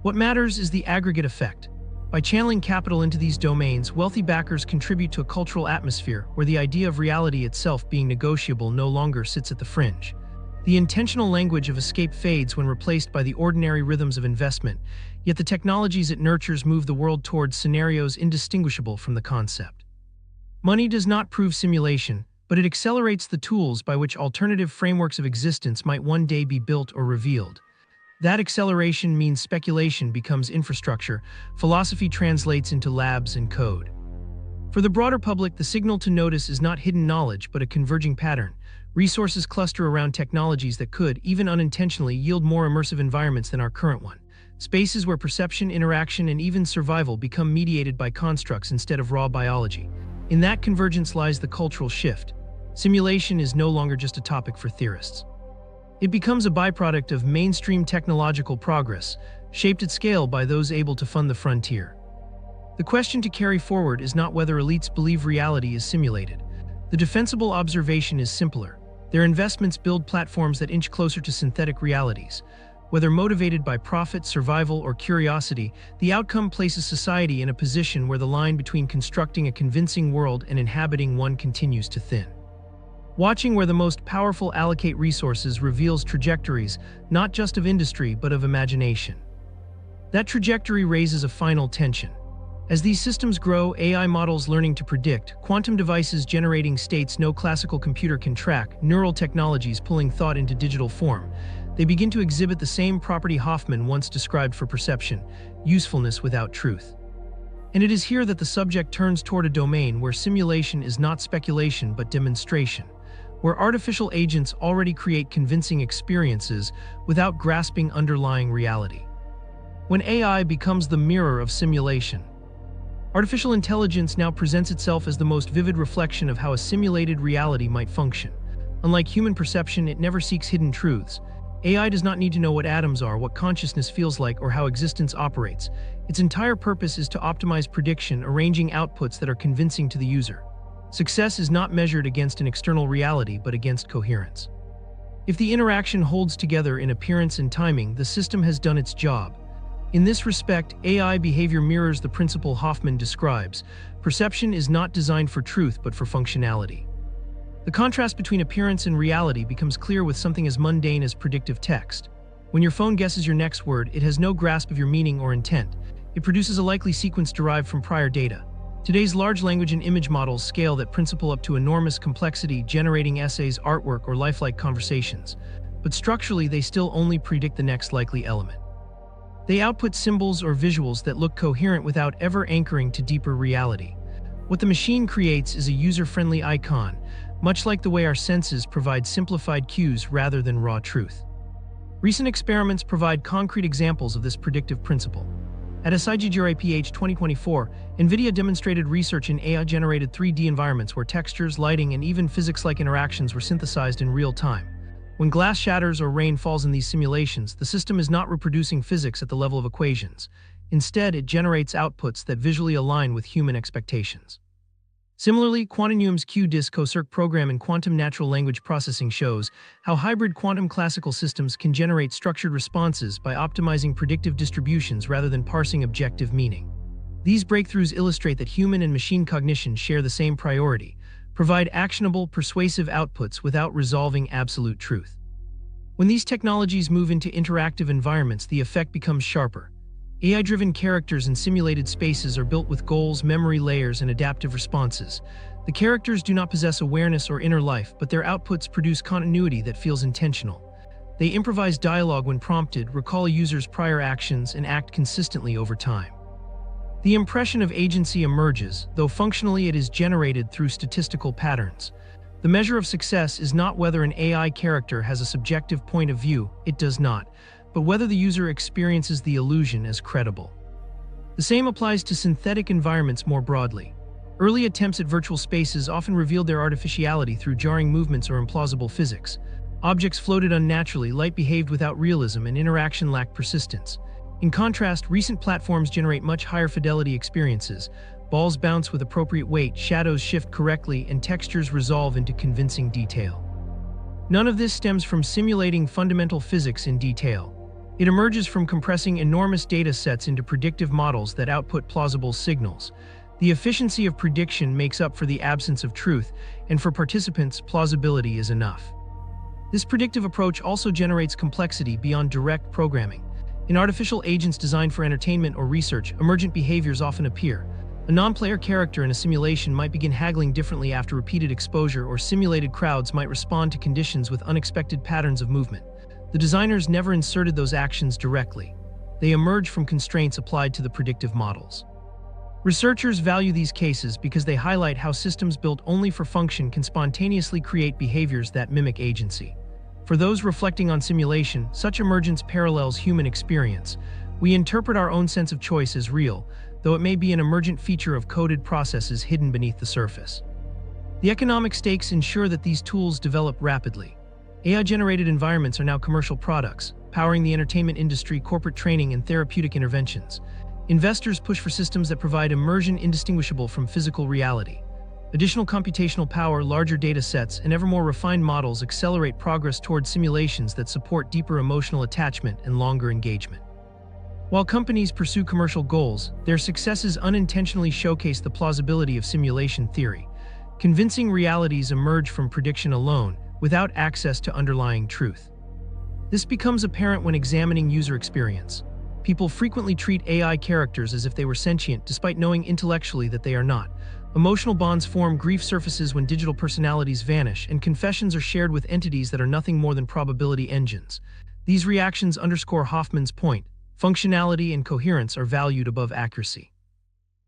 What matters is the aggregate effect. By channeling capital into these domains, wealthy backers contribute to a cultural atmosphere where the idea of reality itself being negotiable no longer sits at the fringe. The intentional language of escape fades when replaced by the ordinary rhythms of investment, yet the technologies it nurtures move the world towards scenarios indistinguishable from the concept. Money does not prove simulation, but it accelerates the tools by which alternative frameworks of existence might one day be built or revealed. That acceleration means speculation becomes infrastructure, philosophy translates into labs and code. For the broader public, the signal to notice is not hidden knowledge, but a converging pattern. Resources cluster around technologies that could, even unintentionally, yield more immersive environments than our current one. Spaces where perception, interaction, and even survival become mediated by constructs instead of raw biology. In that convergence lies the cultural shift. Simulation is no longer just a topic for theorists. It becomes a byproduct of mainstream technological progress, shaped at scale by those able to fund the frontier. The question to carry forward is not whether elites believe reality is simulated. The defensible observation is simpler. Their investments build platforms that inch closer to synthetic realities. Whether motivated by profit, survival, or curiosity, the outcome places society in a position where the line between constructing a convincing world and inhabiting one continues to thin. Watching where the most powerful allocate resources reveals trajectories, not just of industry, but of imagination. That trajectory raises a final tension. As these systems grow, AI models learning to predict, quantum devices generating states no classical computer can track, neural technologies pulling thought into digital form, they begin to exhibit the same property Hoffman once described for perception: usefulness without truth. And it is here that the subject turns toward a domain where simulation is not speculation but demonstration, where artificial agents already create convincing experiences without grasping underlying reality. When AI becomes the mirror of simulation, artificial intelligence now presents itself as the most vivid reflection of how a simulated reality might function. Unlike human perception, it never seeks hidden truths. AI does not need to know what atoms are, what consciousness feels like, or how existence operates. Its entire purpose is to optimize prediction, arranging outputs that are convincing to the user. Success is not measured against an external reality, but against coherence. If the interaction holds together in appearance and timing, the system has done its job. In this respect, AI behavior mirrors the principle Hoffman describes. Perception is not designed for truth, but for functionality. The contrast between appearance and reality becomes clear with something as mundane as predictive text. When your phone guesses your next word, it has no grasp of your meaning or intent. It produces a likely sequence derived from prior data. Today's large language and image models scale that principle up to enormous complexity, generating essays, artwork, or lifelike conversations. But structurally, they still only predict the next likely element. They output symbols or visuals that look coherent without ever anchoring to deeper reality. What the machine creates is a user-friendly icon, much like the way our senses provide simplified cues rather than raw truth. Recent experiments provide concrete examples of this predictive principle. At SIGGRAPH 2024, NVIDIA demonstrated research in AI-generated 3D environments where textures, lighting, and even physics-like interactions were synthesized in real time. When glass shatters or rain falls in these simulations, the system is not reproducing physics at the level of equations. Instead, it generates outputs that visually align with human expectations. Similarly, Quantinuum's Q-DISC CoCirc program in quantum natural language processing shows how hybrid quantum classical systems can generate structured responses by optimizing predictive distributions rather than parsing objective meaning. These breakthroughs illustrate that human and machine cognition share the same priority: provide actionable, persuasive outputs without resolving absolute truth. When these technologies move into interactive environments, the effect becomes sharper. AI-driven characters in simulated spaces are built with goals, memory layers, and adaptive responses. The characters do not possess awareness or inner life, but their outputs produce continuity that feels intentional. They improvise dialogue when prompted, recall a user's prior actions, and act consistently over time. The impression of agency emerges, though functionally it is generated through statistical patterns. The measure of success is not whether an AI character has a subjective point of view, it does not, but whether the user experiences the illusion as credible. The same applies to synthetic environments more broadly. Early attempts at virtual spaces often revealed their artificiality through jarring movements or implausible physics. Objects floated unnaturally, light behaved without realism, and interaction lacked persistence. In contrast, recent platforms generate much higher fidelity experiences. Balls bounce with appropriate weight, shadows shift correctly, and textures resolve into convincing detail. None of this stems from simulating fundamental physics in detail. It emerges from compressing enormous data sets into predictive models that output plausible signals. The efficiency of prediction makes up for the absence of truth, and for participants, plausibility is enough. This predictive approach also generates complexity beyond direct programming. In artificial agents designed for entertainment or research, emergent behaviors often appear. A non-player character in a simulation might begin haggling differently after repeated exposure, or simulated crowds might respond to conditions with unexpected patterns of movement. The designers never inserted those actions directly. They emerge from constraints applied to the predictive models. Researchers value these cases because they highlight how systems built only for function can spontaneously create behaviors that mimic agency. For those reflecting on simulation, such emergence parallels human experience. We interpret our own sense of choice as real, though it may be an emergent feature of coded processes hidden beneath the surface. The economic stakes ensure that these tools develop rapidly. AI-generated environments are now commercial products, powering the entertainment industry, corporate training, and therapeutic interventions. Investors push for systems that provide immersion indistinguishable from physical reality. Additional computational power, larger data sets, and ever more refined models accelerate progress toward simulations that support deeper emotional attachment and longer engagement. While companies pursue commercial goals, their successes unintentionally showcase the plausibility of simulation theory. Convincing realities emerge from prediction alone, without access to underlying truth. This becomes apparent when examining user experience. People frequently treat AI characters as if they were sentient, despite knowing intellectually that they are not. Emotional bonds form, grief surfaces when digital personalities vanish, and confessions are shared with entities that are nothing more than probability engines. These reactions underscore Hoffman's point: functionality and coherence are valued above accuracy.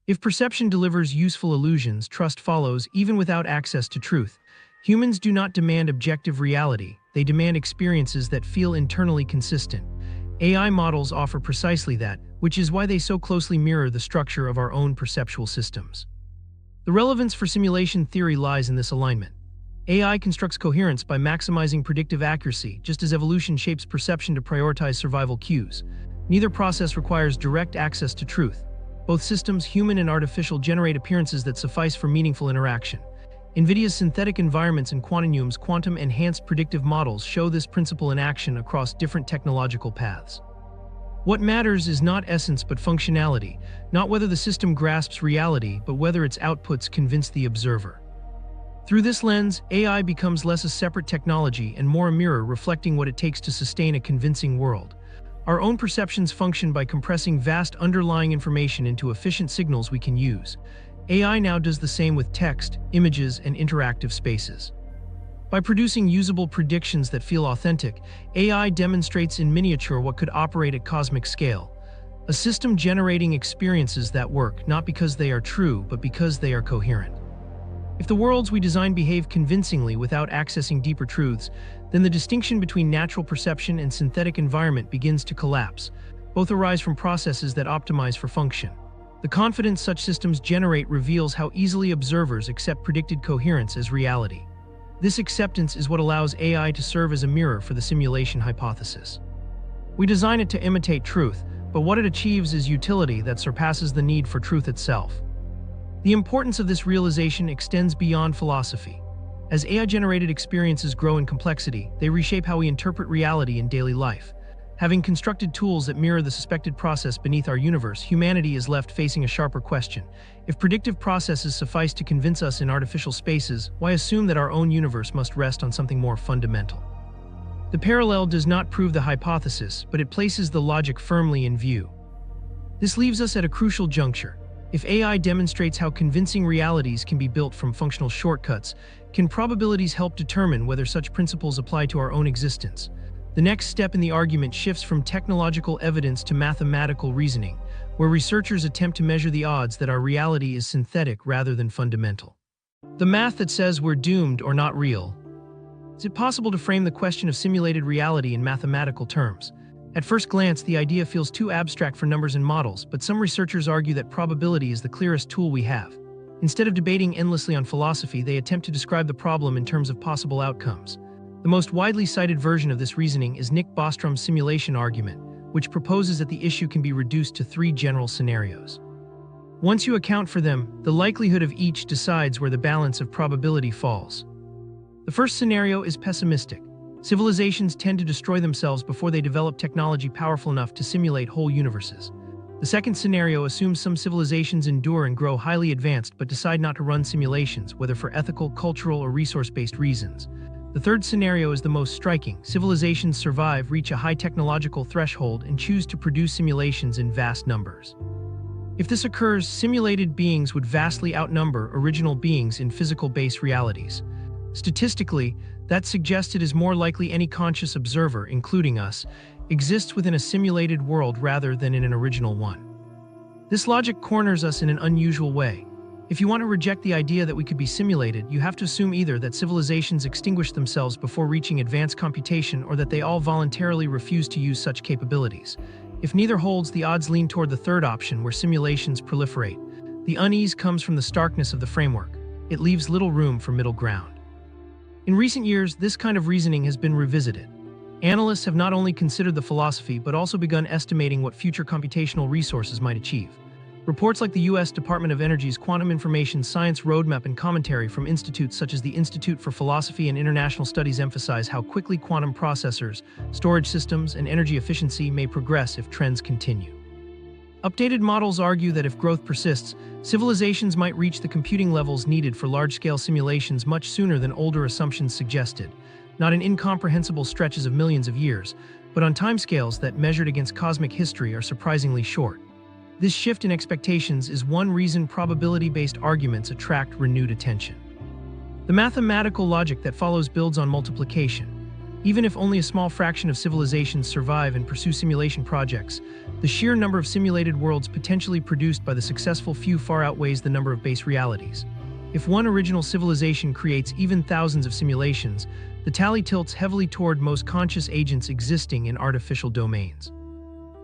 If perception delivers useful illusions, trust follows, even without access to truth. Humans do not demand objective reality, they demand experiences that feel internally consistent. AI models offer precisely that, which is why they so closely mirror the structure of our own perceptual systems. The relevance for simulation theory lies in this alignment. AI constructs coherence by maximizing predictive accuracy, just as evolution shapes perception to prioritize survival cues. Neither process requires direct access to truth. Both systems, human and artificial, generate appearances that suffice for meaningful interaction. NVIDIA's synthetic environments and Quantinuum's quantum-enhanced predictive models show this principle in action across different technological paths. What matters is not essence but functionality, not whether the system grasps reality, but whether its outputs convince the observer. Through this lens, AI becomes less a separate technology and more a mirror reflecting what it takes to sustain a convincing world. Our own perceptions function by compressing vast underlying information into efficient signals we can use. AI now does the same with text, images, and interactive spaces. By producing usable predictions that feel authentic, AI demonstrates in miniature what could operate at cosmic scale. A system generating experiences that work not because they are true, but because they are coherent. If the worlds we design behave convincingly without accessing deeper truths, then the distinction between natural perception and synthetic environment begins to collapse. Both arise from processes that optimize for function. The confidence such systems generate reveals how easily observers accept predicted coherence as reality. This acceptance is what allows AI to serve as a mirror for the simulation hypothesis. We design it to imitate truth, but what it achieves is utility that surpasses the need for truth itself. The importance of this realization extends beyond philosophy. As AI-generated experiences grow in complexity, they reshape how we interpret reality in daily life. Having constructed tools that mirror the suspected process beneath our universe, humanity is left facing a sharper question. If predictive processes suffice to convince us in artificial spaces, why assume that our own universe must rest on something more fundamental? The parallel does not prove the hypothesis, but it places the logic firmly in view. This leaves us at a crucial juncture. If AI demonstrates how convincing realities can be built from functional shortcuts, can probabilities help determine whether such principles apply to our own existence? The next step in the argument shifts from technological evidence to mathematical reasoning, where researchers attempt to measure the odds that our reality is synthetic rather than fundamental. The math that says we're doomed or not real. Is it possible to frame the question of simulated reality in mathematical terms? At first glance, the idea feels too abstract for numbers and models, but some researchers argue that probability is the clearest tool we have. Instead of debating endlessly on philosophy, they attempt to describe the problem in terms of possible outcomes. The most widely cited version of this reasoning is Nick Bostrom's simulation argument, which proposes that the issue can be reduced to three general scenarios. Once you account for them, the likelihood of each decides where the balance of probability falls. The first scenario is pessimistic. Civilizations tend to destroy themselves before they develop technology powerful enough to simulate whole universes. The second scenario assumes some civilizations endure and grow highly advanced but decide not to run simulations, whether for ethical, cultural, or resource-based reasons. The third scenario is the most striking. Civilizations survive, reach a high technological threshold, and choose to produce simulations in vast numbers. If this occurs, simulated beings would vastly outnumber original beings in physical-based realities. Statistically, that suggests it is more likely any conscious observer, including us, exists within a simulated world rather than in an original one. This logic corners us in an unusual way. If you want to reject the idea that we could be simulated, you have to assume either that civilizations extinguished themselves before reaching advanced computation or that they all voluntarily refuse to use such capabilities. If neither holds, the odds lean toward the third option, where simulations proliferate. The unease comes from the starkness of the framework. It leaves little room for middle ground. In recent years, this kind of reasoning has been revisited. Analysts have not only considered the philosophy but also begun estimating what future computational resources might achieve. Reports like the U.S. Department of Energy's Quantum Information Science Roadmap and commentary from institutes such as the Institute for Philosophy and International Studies emphasize how quickly quantum processors, storage systems, and energy efficiency may progress if trends continue. Updated models argue that if growth persists, civilizations might reach the computing levels needed for large-scale simulations much sooner than older assumptions suggested, not in incomprehensible stretches of millions of years, but on timescales that, measured against cosmic history, are surprisingly short. This shift in expectations is one reason probability-based arguments attract renewed attention. The mathematical logic that follows builds on multiplication. Even if only a small fraction of civilizations survive and pursue simulation projects, the sheer number of simulated worlds potentially produced by the successful few far outweighs the number of base realities. If one original civilization creates even thousands of simulations, the tally tilts heavily toward most conscious agents existing in artificial domains.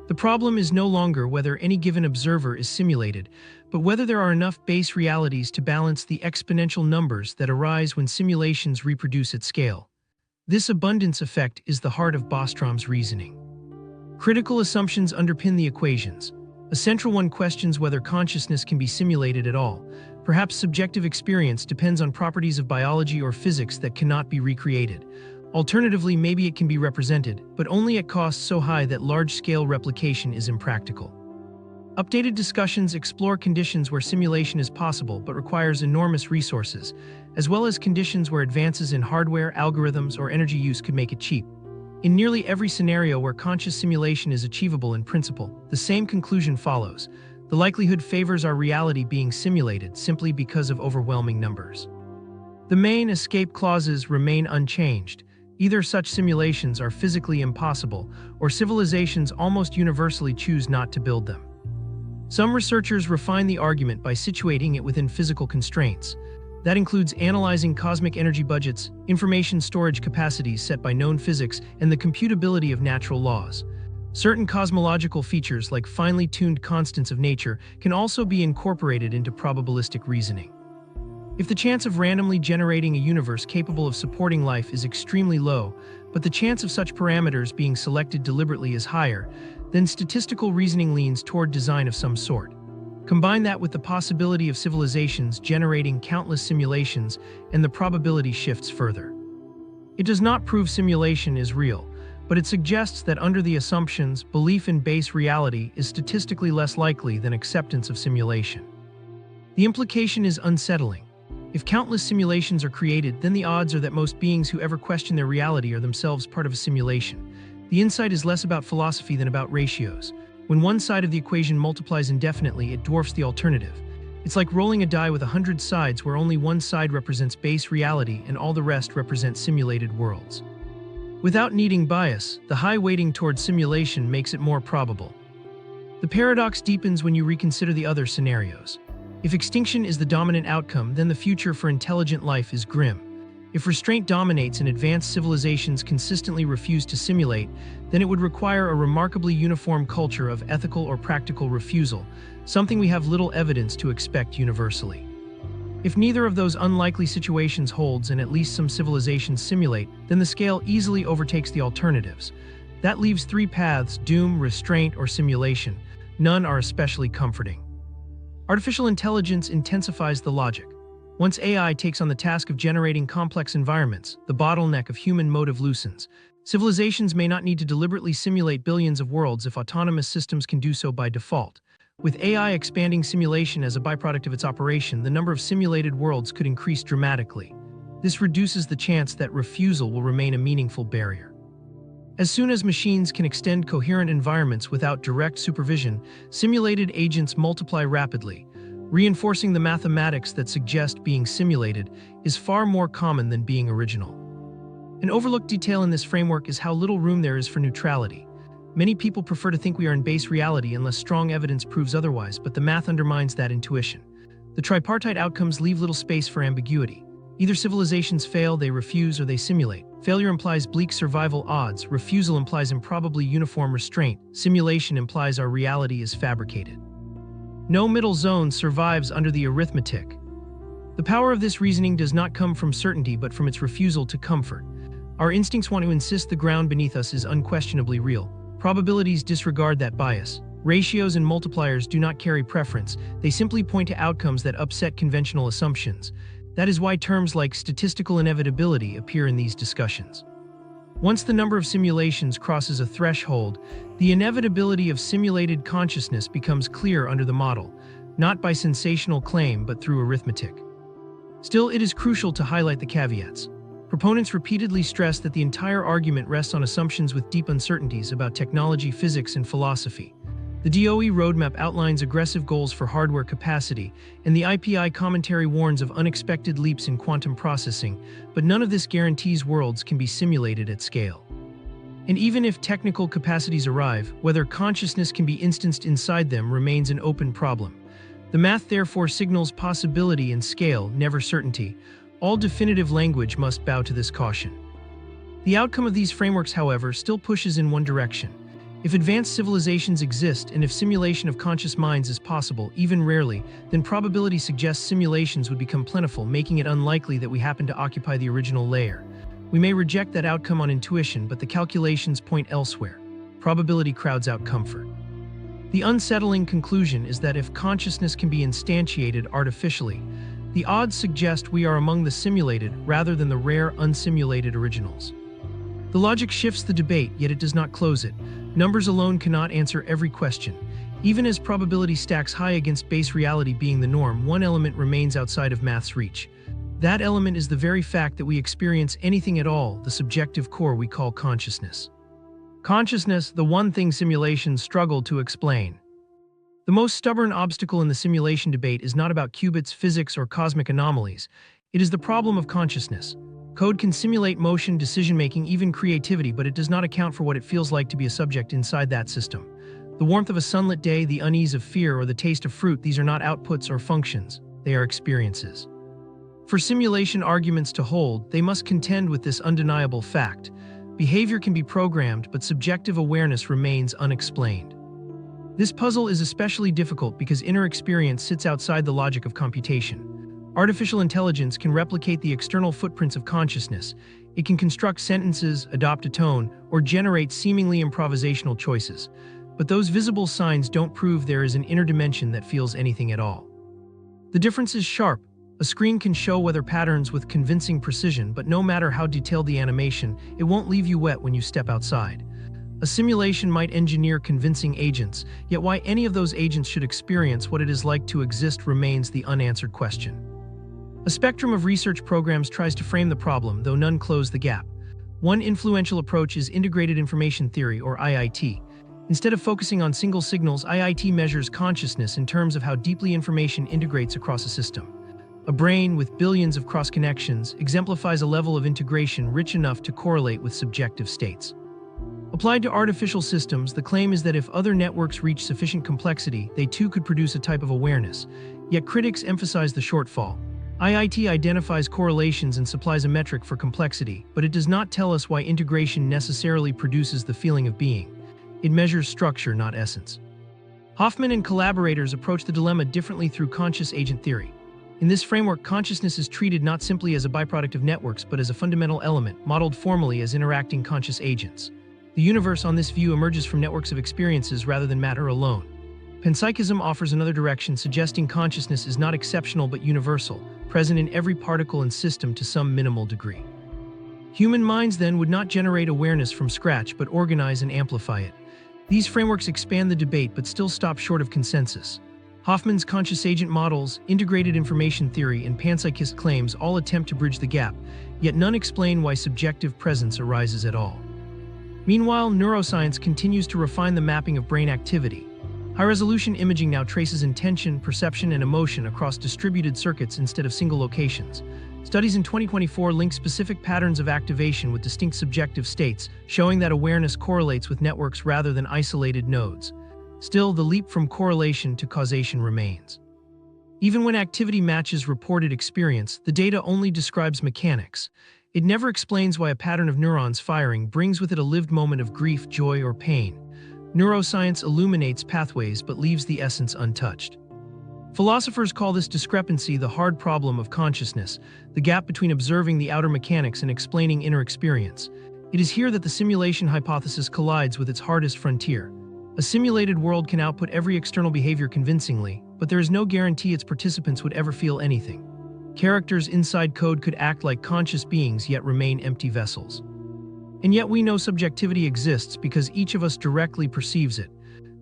The problem is no longer whether any given observer is simulated, but whether there are enough base realities to balance the exponential numbers that arise when simulations reproduce at scale. This abundance effect is the heart of Bostrom's reasoning. Critical assumptions underpin the equations. A central one questions whether consciousness can be simulated at all. Perhaps subjective experience depends on properties of biology or physics that cannot be recreated. Alternatively, maybe it can be represented, but only at costs so high that large-scale replication is impractical. Updated discussions explore conditions where simulation is possible but requires enormous resources, as well as conditions where advances in hardware, algorithms, or energy use could make it cheap. In nearly every scenario where conscious simulation is achievable in principle, the same conclusion follows. The likelihood favors our reality being simulated simply because of overwhelming numbers. The main escape clauses remain unchanged. Either such simulations are physically impossible, or civilizations almost universally choose not to build them. Some researchers refine the argument by situating it within physical constraints. That includes analyzing cosmic energy budgets, information storage capacities set by known physics, and the computability of natural laws. Certain cosmological features, like finely tuned constants of nature, can also be incorporated into probabilistic reasoning. If the chance of randomly generating a universe capable of supporting life is extremely low, but the chance of such parameters being selected deliberately is higher, then statistical reasoning leans toward design of some sort. Combine that with the possibility of civilizations generating countless simulations, and the probability shifts further. It does not prove simulation is real, but it suggests that under the assumptions, belief in base reality is statistically less likely than acceptance of simulation. The implication is unsettling. If countless simulations are created, then the odds are that most beings who ever question their reality are themselves part of a simulation. The insight is less about philosophy than about ratios. When one side of the equation multiplies indefinitely, it dwarfs the alternative. It's like rolling a die with 100 sides where only one side represents base reality and all the rest represent simulated worlds. Without needing bias, the high weighting towards simulation makes it more probable. The paradox deepens when you reconsider the other scenarios. If extinction is the dominant outcome, then the future for intelligent life is grim. If restraint dominates and advanced civilizations consistently refuse to simulate, then it would require a remarkably uniform culture of ethical or practical refusal, something we have little evidence to expect universally. If neither of those unlikely situations holds and at least some civilizations simulate, then the scale easily overtakes the alternatives. That leaves three paths: doom, restraint, or simulation. None are especially comforting. Artificial intelligence intensifies the logic. Once AI takes on the task of generating complex environments, the bottleneck of human motive loosens. Civilizations may not need to deliberately simulate billions of worlds if autonomous systems can do so by default. With AI expanding simulation as a byproduct of its operation, the number of simulated worlds could increase dramatically. This reduces the chance that refusal will remain a meaningful barrier. As soon as machines can extend coherent environments without direct supervision, simulated agents multiply rapidly. Reinforcing the mathematics that suggest being simulated is far more common than being original. An overlooked detail in this framework is how little room there is for neutrality. Many people prefer to think we are in base reality unless strong evidence proves otherwise, but the math undermines that intuition. The tripartite outcomes leave little space for ambiguity. Either civilizations fail, they refuse, or they simulate. Failure implies bleak survival odds, refusal implies improbably uniform restraint, simulation implies our reality is fabricated. No middle zone survives under the arithmetic. The power of this reasoning does not come from certainty but from its refusal to comfort. Our instincts want to insist the ground beneath us is unquestionably real. Probabilities disregard that bias. Ratios and multipliers do not carry preference, they simply point to outcomes that upset conventional assumptions. That is why terms like statistical inevitability appear in these discussions. Once the number of simulations crosses a threshold, the inevitability of simulated consciousness becomes clear under the model, not by sensational claim but through arithmetic. Still, it is crucial to highlight the caveats. Proponents repeatedly stress that the entire argument rests on assumptions with deep uncertainties about technology, physics, and philosophy. The DOE roadmap outlines aggressive goals for hardware capacity, and the IPI commentary warns of unexpected leaps in quantum processing, but none of this guarantees worlds can be simulated at scale. And even if technical capacities arrive, whether consciousness can be instanced inside them remains an open problem. The math therefore signals possibility and scale, never certainty. All definitive language must bow to this caution. The outcome of these frameworks, however, still pushes in one direction. If advanced civilizations exist and if simulation of conscious minds is possible, even rarely, then probability suggests simulations would become plentiful, making it unlikely that we happen to occupy the original layer. We may reject that outcome on intuition, but the calculations point elsewhere. Probability crowds out comfort. The unsettling conclusion is that if consciousness can be instantiated artificially, the odds suggest we are among the simulated rather than the rare unsimulated originals. The logic shifts the debate, yet it does not close it. Numbers alone cannot answer every question. Even as probability stacks high against base reality being the norm, one element remains outside of math's reach. That element is the very fact that we experience anything at all, the subjective core we call consciousness. Consciousness, the one thing simulations struggle to explain. The most stubborn obstacle in the simulation debate is not about qubits, physics, or cosmic anomalies. It is the problem of consciousness. Code can simulate motion, decision-making, even creativity, but it does not account for what it feels like to be a subject inside that system. The warmth of a sunlit day, the unease of fear, or the taste of fruit, these are not outputs or functions. They are experiences. For simulation arguments to hold, they must contend with this undeniable fact. Behavior can be programmed, but subjective awareness remains unexplained. This puzzle is especially difficult because inner experience sits outside the logic of computation. Artificial intelligence can replicate the external footprints of consciousness. It can construct sentences, adopt a tone, or generate seemingly improvisational choices. But those visible signs don't prove there is an inner dimension that feels anything at all. The difference is sharp. A screen can show weather patterns with convincing precision, but no matter how detailed the animation, it won't leave you wet when you step outside. A simulation might engineer convincing agents, yet why any of those agents should experience what it is like to exist remains the unanswered question. A spectrum of research programs tries to frame the problem, though none close the gap. One influential approach is integrated information theory, or IIT. Instead of focusing on single signals, IIT measures consciousness in terms of how deeply information integrates across a system. A brain with billions of cross-connections exemplifies a level of integration rich enough to correlate with subjective states. Applied to artificial systems, the claim is that if other networks reach sufficient complexity, they too could produce a type of awareness. Yet critics emphasize the shortfall. IIT identifies correlations and supplies a metric for complexity, but it does not tell us why integration necessarily produces the feeling of being. It measures structure, not essence. Hoffman and collaborators approach the dilemma differently through conscious agent theory. In this framework, consciousness is treated not simply as a byproduct of networks, but as a fundamental element, modeled formally as interacting conscious agents. The universe on this view emerges from networks of experiences rather than matter alone. Panpsychism offers another direction, suggesting consciousness is not exceptional but universal, present in every particle and system to some minimal degree. Human minds, then, would not generate awareness from scratch but organize and amplify it. These frameworks expand the debate but still stop short of consensus. Hoffman's conscious agent models, integrated information theory, and panpsychist claims all attempt to bridge the gap, yet none explain why subjective presence arises at all. Meanwhile, neuroscience continues to refine the mapping of brain activity. High-resolution imaging now traces intention, perception, and emotion across distributed circuits instead of single locations. Studies in 2024 link specific patterns of activation with distinct subjective states, showing that awareness correlates with networks rather than isolated nodes. Still, the leap from correlation to causation remains. Even when activity matches reported experience, the data only describes mechanics. It never explains why a pattern of neurons firing brings with it a lived moment of grief, joy, or pain. Neuroscience illuminates pathways but leaves the essence untouched. Philosophers call this discrepancy the hard problem of consciousness, the gap between observing the outer mechanics and explaining inner experience. It is here that the simulation hypothesis collides with its hardest frontier. A simulated world can output every external behavior convincingly, but there is no guarantee its participants would ever feel anything. Characters inside code could act like conscious beings yet remain empty vessels. And yet we know subjectivity exists because each of us directly perceives it.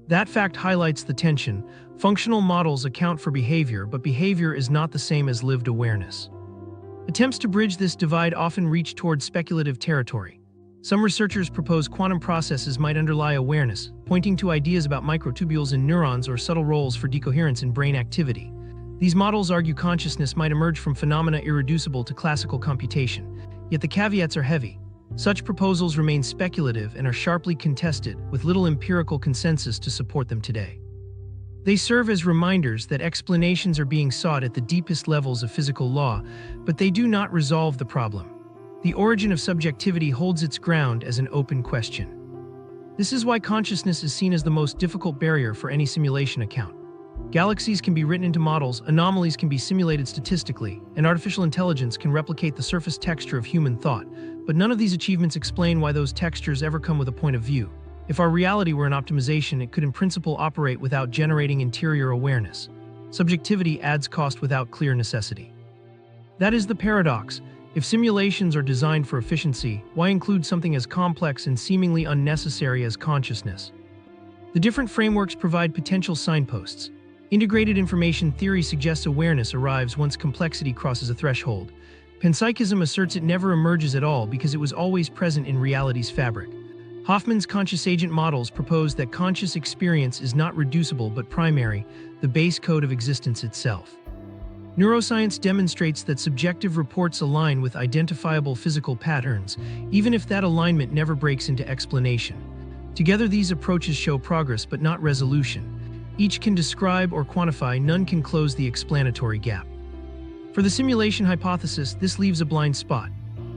That fact highlights the tension. Functional models account for behavior, but behavior is not the same as lived awareness. Attempts to bridge this divide often reach toward speculative territory. Some researchers propose quantum processes might underlie awareness, pointing to ideas about microtubules in neurons or subtle roles for decoherence in brain activity. These models argue consciousness might emerge from phenomena irreducible to classical computation, yet the caveats are heavy. Such proposals remain speculative and are sharply contested, with little empirical consensus to support them today. They serve as reminders that explanations are being sought at the deepest levels of physical law, but they do not resolve the problem. The origin of subjectivity holds its ground as an open question. This is why consciousness is seen as the most difficult barrier for any simulation account. Galaxies can be written into models, anomalies can be simulated statistically, and artificial intelligence can replicate the surface texture of human thought, but none of these achievements explain why those textures ever come with a point of view. If our reality were an optimization, it could in principle operate without generating interior awareness. Subjectivity adds cost without clear necessity. That is the paradox. If simulations are designed for efficiency, why include something as complex and seemingly unnecessary as consciousness? The different frameworks provide potential signposts. Integrated information theory suggests awareness arrives once complexity crosses a threshold. Panpsychism asserts it never emerges at all because it was always present in reality's fabric. Hoffman's conscious agent models propose that conscious experience is not reducible but primary, the base code of existence itself. Neuroscience demonstrates that subjective reports align with identifiable physical patterns, even if that alignment never breaks into explanation. Together, these approaches show progress but not resolution. Each can describe or quantify, none can close the explanatory gap. For the simulation hypothesis, this leaves a blind spot.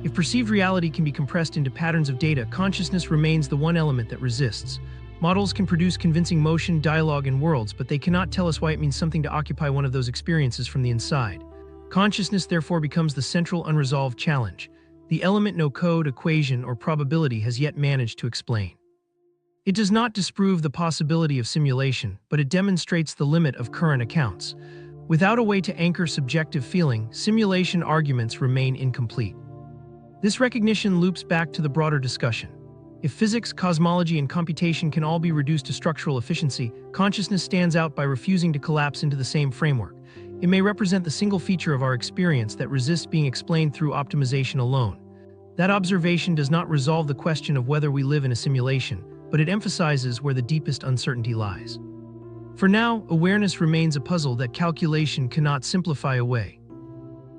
If perceived reality can be compressed into patterns of data, consciousness remains the one element that resists. Models can produce convincing motion, dialogue, and worlds, but they cannot tell us why it means something to occupy one of those experiences from the inside. Consciousness therefore becomes the central unresolved challenge, the element no code, equation, or probability has yet managed to explain. It does not disprove the possibility of simulation, but it demonstrates the limit of current accounts. Without a way to anchor subjective feeling, simulation arguments remain incomplete. This recognition loops back to the broader discussion. If physics, cosmology, and computation can all be reduced to structural efficiency, consciousness stands out by refusing to collapse into the same framework. It may represent the single feature of our experience that resists being explained through optimization alone. That observation does not resolve the question of whether we live in a simulation, but it emphasizes where the deepest uncertainty lies. For now, awareness remains a puzzle that calculation cannot simplify away.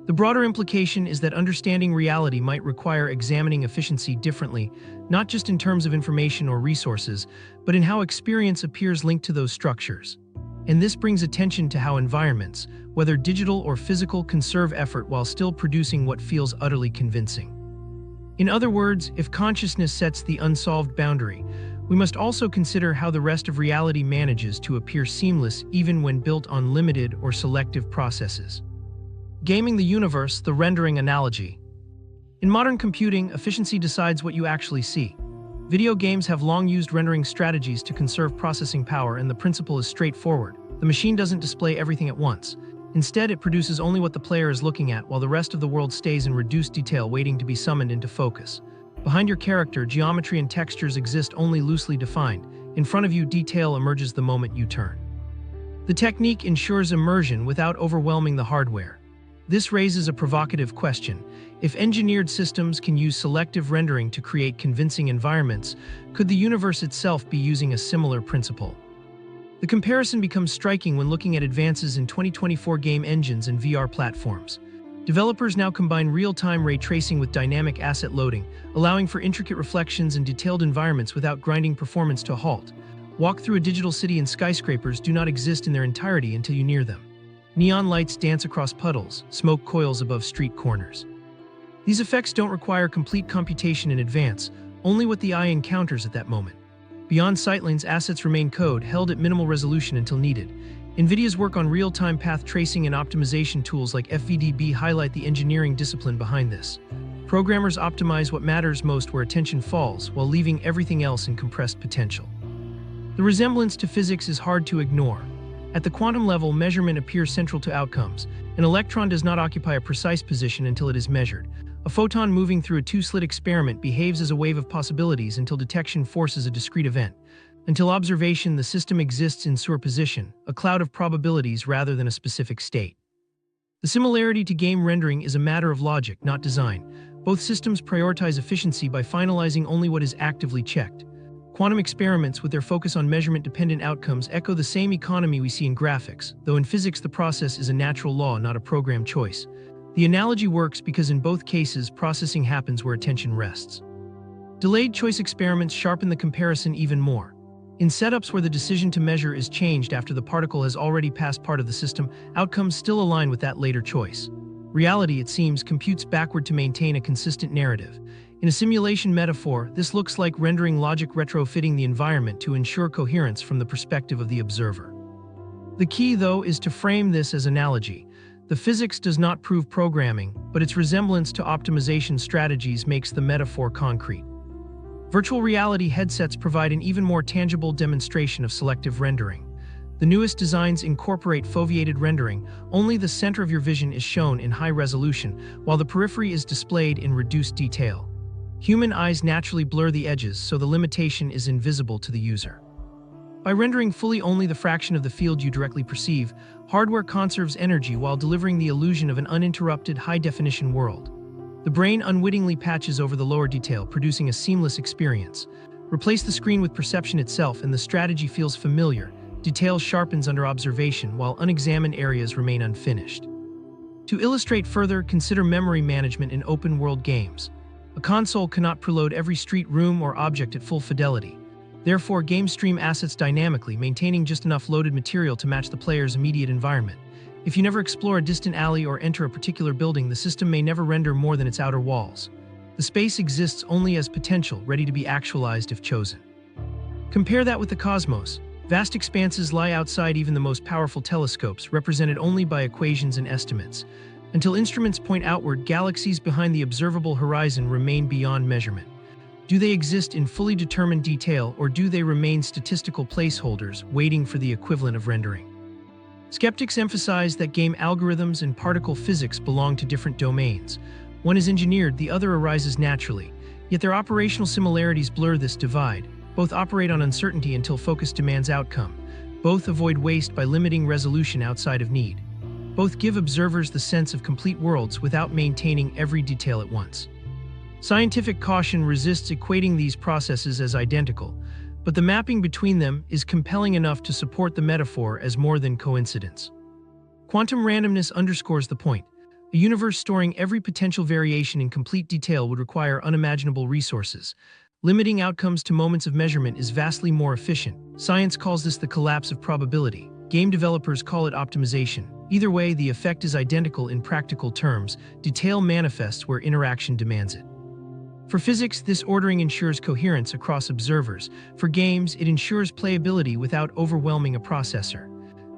The broader implication is that understanding reality might require examining efficiency differently, not just in terms of information or resources, but in how experience appears linked to those structures. And this brings attention to how environments, whether digital or physical, conserve effort while still producing what feels utterly convincing. In other words, if consciousness sets the unsolved boundary, we must also consider how the rest of reality manages to appear seamless even when built on limited or selective processes. Gaming the universe, the rendering analogy. In modern computing, efficiency decides what you actually see. Video games have long used rendering strategies to conserve processing power, and the principle is straightforward. The machine doesn't display everything at once. Instead, it produces only what the player is looking at, while the rest of the world stays in reduced detail waiting to be summoned into focus. Behind your character, geometry and textures exist only loosely defined. In front of you, detail emerges the moment you turn. The technique ensures immersion without overwhelming the hardware. This raises a provocative question. If engineered systems can use selective rendering to create convincing environments, could the universe itself be using a similar principle? The comparison becomes striking when looking at advances in 2024 game engines and VR platforms. Developers now combine real-time ray tracing with dynamic asset loading, allowing for intricate reflections and detailed environments without grinding performance to a halt. Walk through a digital city and skyscrapers do not exist in their entirety until you near them. Neon lights dance across puddles, smoke coils above street corners. These effects don't require complete computation in advance, only what the eye encounters at that moment. Beyond sightlines, assets remain code, held at minimal resolution until needed. NVIDIA's work on real-time path tracing and optimization tools like FVDB highlight the engineering discipline behind this. Programmers optimize what matters most where attention falls, while leaving everything else in compressed potential. The resemblance to physics is hard to ignore. At the quantum level, measurement appears central to outcomes. An electron does not occupy a precise position until it is measured. A photon moving through a two-slit experiment behaves as a wave of possibilities until detection forces a discrete event. Until observation, the system exists in superposition, a cloud of probabilities rather than a specific state. The similarity to game rendering is a matter of logic, not design. Both systems prioritize efficiency by finalizing only what is actively checked. Quantum experiments, with their focus on measurement-dependent outcomes, echo the same economy we see in graphics, though in physics the process is a natural law, not a program choice. The analogy works because in both cases, processing happens where attention rests. Delayed choice experiments sharpen the comparison even more. In setups where the decision to measure is changed after the particle has already passed part of the system, outcomes still align with that later choice. Reality, it seems, computes backward to maintain a consistent narrative. In a simulation metaphor, this looks like rendering logic retrofitting the environment to ensure coherence from the perspective of the observer. The key, though, is to frame this as analogy. The physics does not prove programming, but its resemblance to optimization strategies makes the metaphor concrete. Virtual reality headsets provide an even more tangible demonstration of selective rendering. The newest designs incorporate foveated rendering. Only the center of your vision is shown in high resolution, while the periphery is displayed in reduced detail. Human eyes naturally blur the edges, so the limitation is invisible to the user. By rendering fully only the fraction of the field you directly perceive, hardware conserves energy while delivering the illusion of an uninterrupted, high-definition world. The brain unwittingly patches over the lower detail, producing a seamless experience. Replace the screen with perception itself, and the strategy feels familiar. Detail sharpens under observation, while unexamined areas remain unfinished. To illustrate further, consider memory management in open-world games. A console cannot preload every street, room, or object at full fidelity. Therefore, games stream assets dynamically, maintaining just enough loaded material to match the player's immediate environment. If you never explore a distant alley or enter a particular building, the system may never render more than its outer walls. The space exists only as potential, ready to be actualized if chosen. Compare that with the cosmos. Vast expanses lie outside even the most powerful telescopes, represented only by equations and estimates. Until instruments point outward, galaxies behind the observable horizon remain beyond measurement. Do they exist in fully determined detail, or do they remain statistical placeholders waiting for the equivalent of rendering? Skeptics emphasize that game algorithms and particle physics belong to different domains. One is engineered, the other arises naturally. Yet their operational similarities blur this divide. Both operate on uncertainty until focus demands outcome. Both avoid waste by limiting resolution outside of need. Both give observers the sense of complete worlds without maintaining every detail at once. Scientific caution resists equating these processes as identical, but the mapping between them is compelling enough to support the metaphor as more than coincidence. Quantum randomness underscores the point. A universe storing every potential variation in complete detail would require unimaginable resources. Limiting outcomes to moments of measurement is vastly more efficient. Science calls this the collapse of probability. Game developers call it optimization. Either way, the effect is identical in practical terms. Detail manifests where interaction demands it. For physics, this ordering ensures coherence across observers. For games, it ensures playability without overwhelming a processor.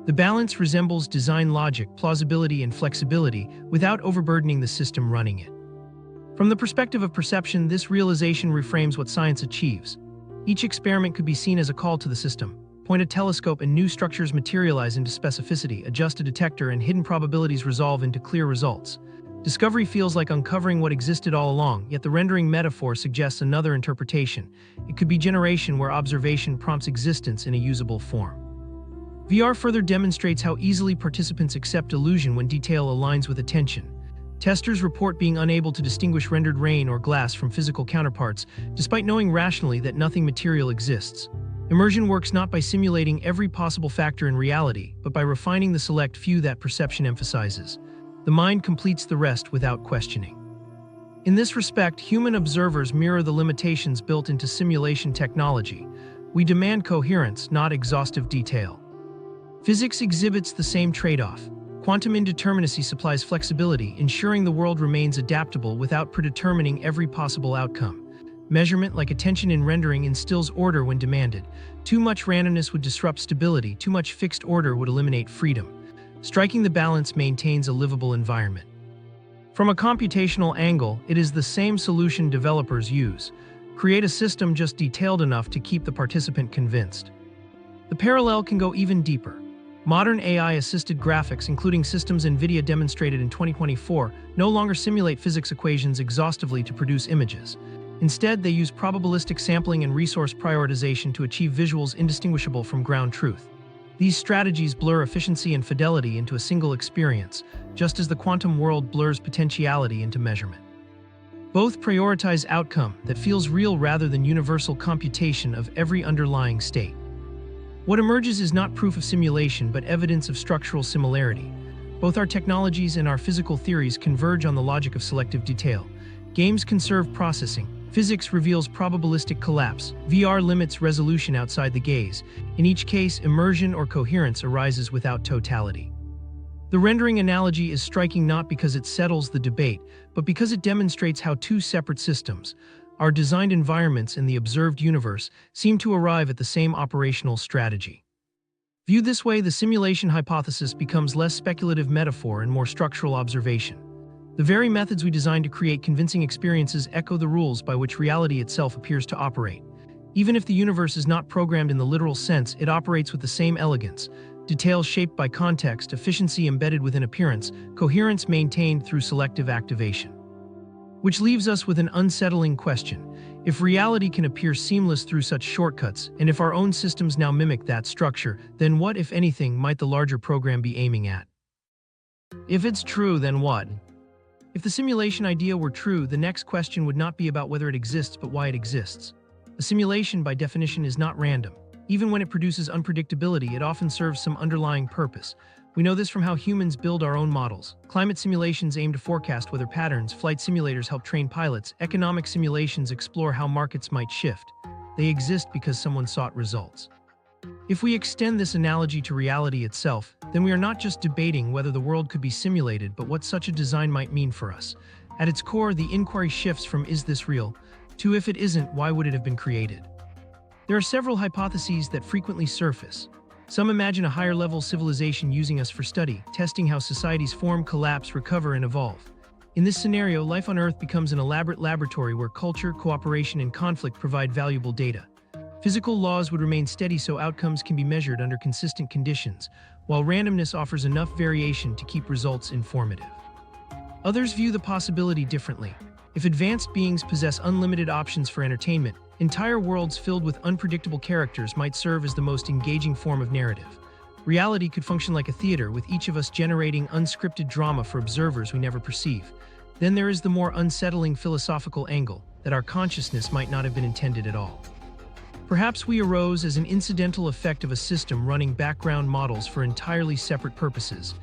The balance resembles design logic, plausibility, and flexibility without overburdening the system running it. From the perspective of perception, this realization reframes what science achieves. Each experiment could be seen as a call to the system. Point a telescope and new structures materialize into specificity, adjust a detector and hidden probabilities resolve into clear results. Discovery feels like uncovering what existed all along, yet the rendering metaphor suggests another interpretation. It could be generation where observation prompts existence in a usable form. VR further demonstrates how easily participants accept illusion when detail aligns with attention. Testers report being unable to distinguish rendered rain or glass from physical counterparts, despite knowing rationally that nothing material exists. Immersion works not by simulating every possible factor in reality, but by refining the select few that perception emphasizes. The mind completes the rest without questioning. In this respect, human observers mirror the limitations built into simulation technology. We demand coherence, not exhaustive detail. Physics exhibits the same trade-off. Quantum indeterminacy supplies flexibility, ensuring the world remains adaptable without predetermining every possible outcome. Measurement, like attention in rendering, instills order when demanded. Too much randomness would disrupt stability, too much fixed order would eliminate freedom. Striking the balance maintains a livable environment. From a computational angle, it is the same solution developers use. Create a system just detailed enough to keep the participant convinced. The parallel can go even deeper. Modern AI-assisted graphics, including systems NVIDIA demonstrated in 2024, no longer simulate physics equations exhaustively to produce images. Instead, they use probabilistic sampling and resource prioritization to achieve visuals indistinguishable from ground truth. These strategies blur efficiency and fidelity into a single experience, just as the quantum world blurs potentiality into measurement. Both prioritize outcome that feels real rather than universal computation of every underlying state. What emerges is not proof of simulation, but evidence of structural similarity. Both our technologies and our physical theories converge on the logic of selective detail. Games conserve processing. Physics reveals probabilistic collapse. VR limits resolution outside the gaze. In each case, immersion or coherence arises without totality. The rendering analogy is striking not because it settles the debate, but because it demonstrates how two separate systems, our designed environments and the observed universe, seem to arrive at the same operational strategy. Viewed this way, the simulation hypothesis becomes less speculative metaphor and more structural observation. The very methods we design to create convincing experiences echo the rules by which reality itself appears to operate. Even if the universe is not programmed in the literal sense, it operates with the same elegance. Details shaped by context, efficiency embedded within appearance, coherence maintained through selective activation. Which leaves us with an unsettling question. If reality can appear seamless through such shortcuts, and if our own systems now mimic that structure, then what, if anything, might the larger program be aiming at? If it's true, then what? If the simulation idea were true, the next question would not be about whether it exists, but why it exists. A simulation, by definition, is not random. Even when it produces unpredictability, it often serves some underlying purpose. We know this from how humans build our own models. Climate simulations aim to forecast weather patterns, flight simulators help train pilots, economic simulations explore how markets might shift. They exist because someone sought results. If we extend this analogy to reality itself, then we are not just debating whether the world could be simulated, but what such a design might mean for us. At its core, the inquiry shifts from "is this real?" to "if it isn't, why would it have been created?" There are several hypotheses that frequently surface. Some imagine a higher-level civilization using us for study, testing how societies form, collapse, recover, and evolve. In this scenario, life on Earth becomes an elaborate laboratory where culture, cooperation, and conflict provide valuable data. Physical laws would remain steady so outcomes can be measured under consistent conditions, while randomness offers enough variation to keep results informative. Others view the possibility differently. If advanced beings possess unlimited options for entertainment, entire worlds filled with unpredictable characters might serve as the most engaging form of narrative. Reality could function like a theater, with each of us generating unscripted drama for observers we never perceive. Then there is the more unsettling philosophical angle, that our consciousness might not have been intended at all. Perhaps we arose as an incidental effect of a system running background models for entirely separate purposes.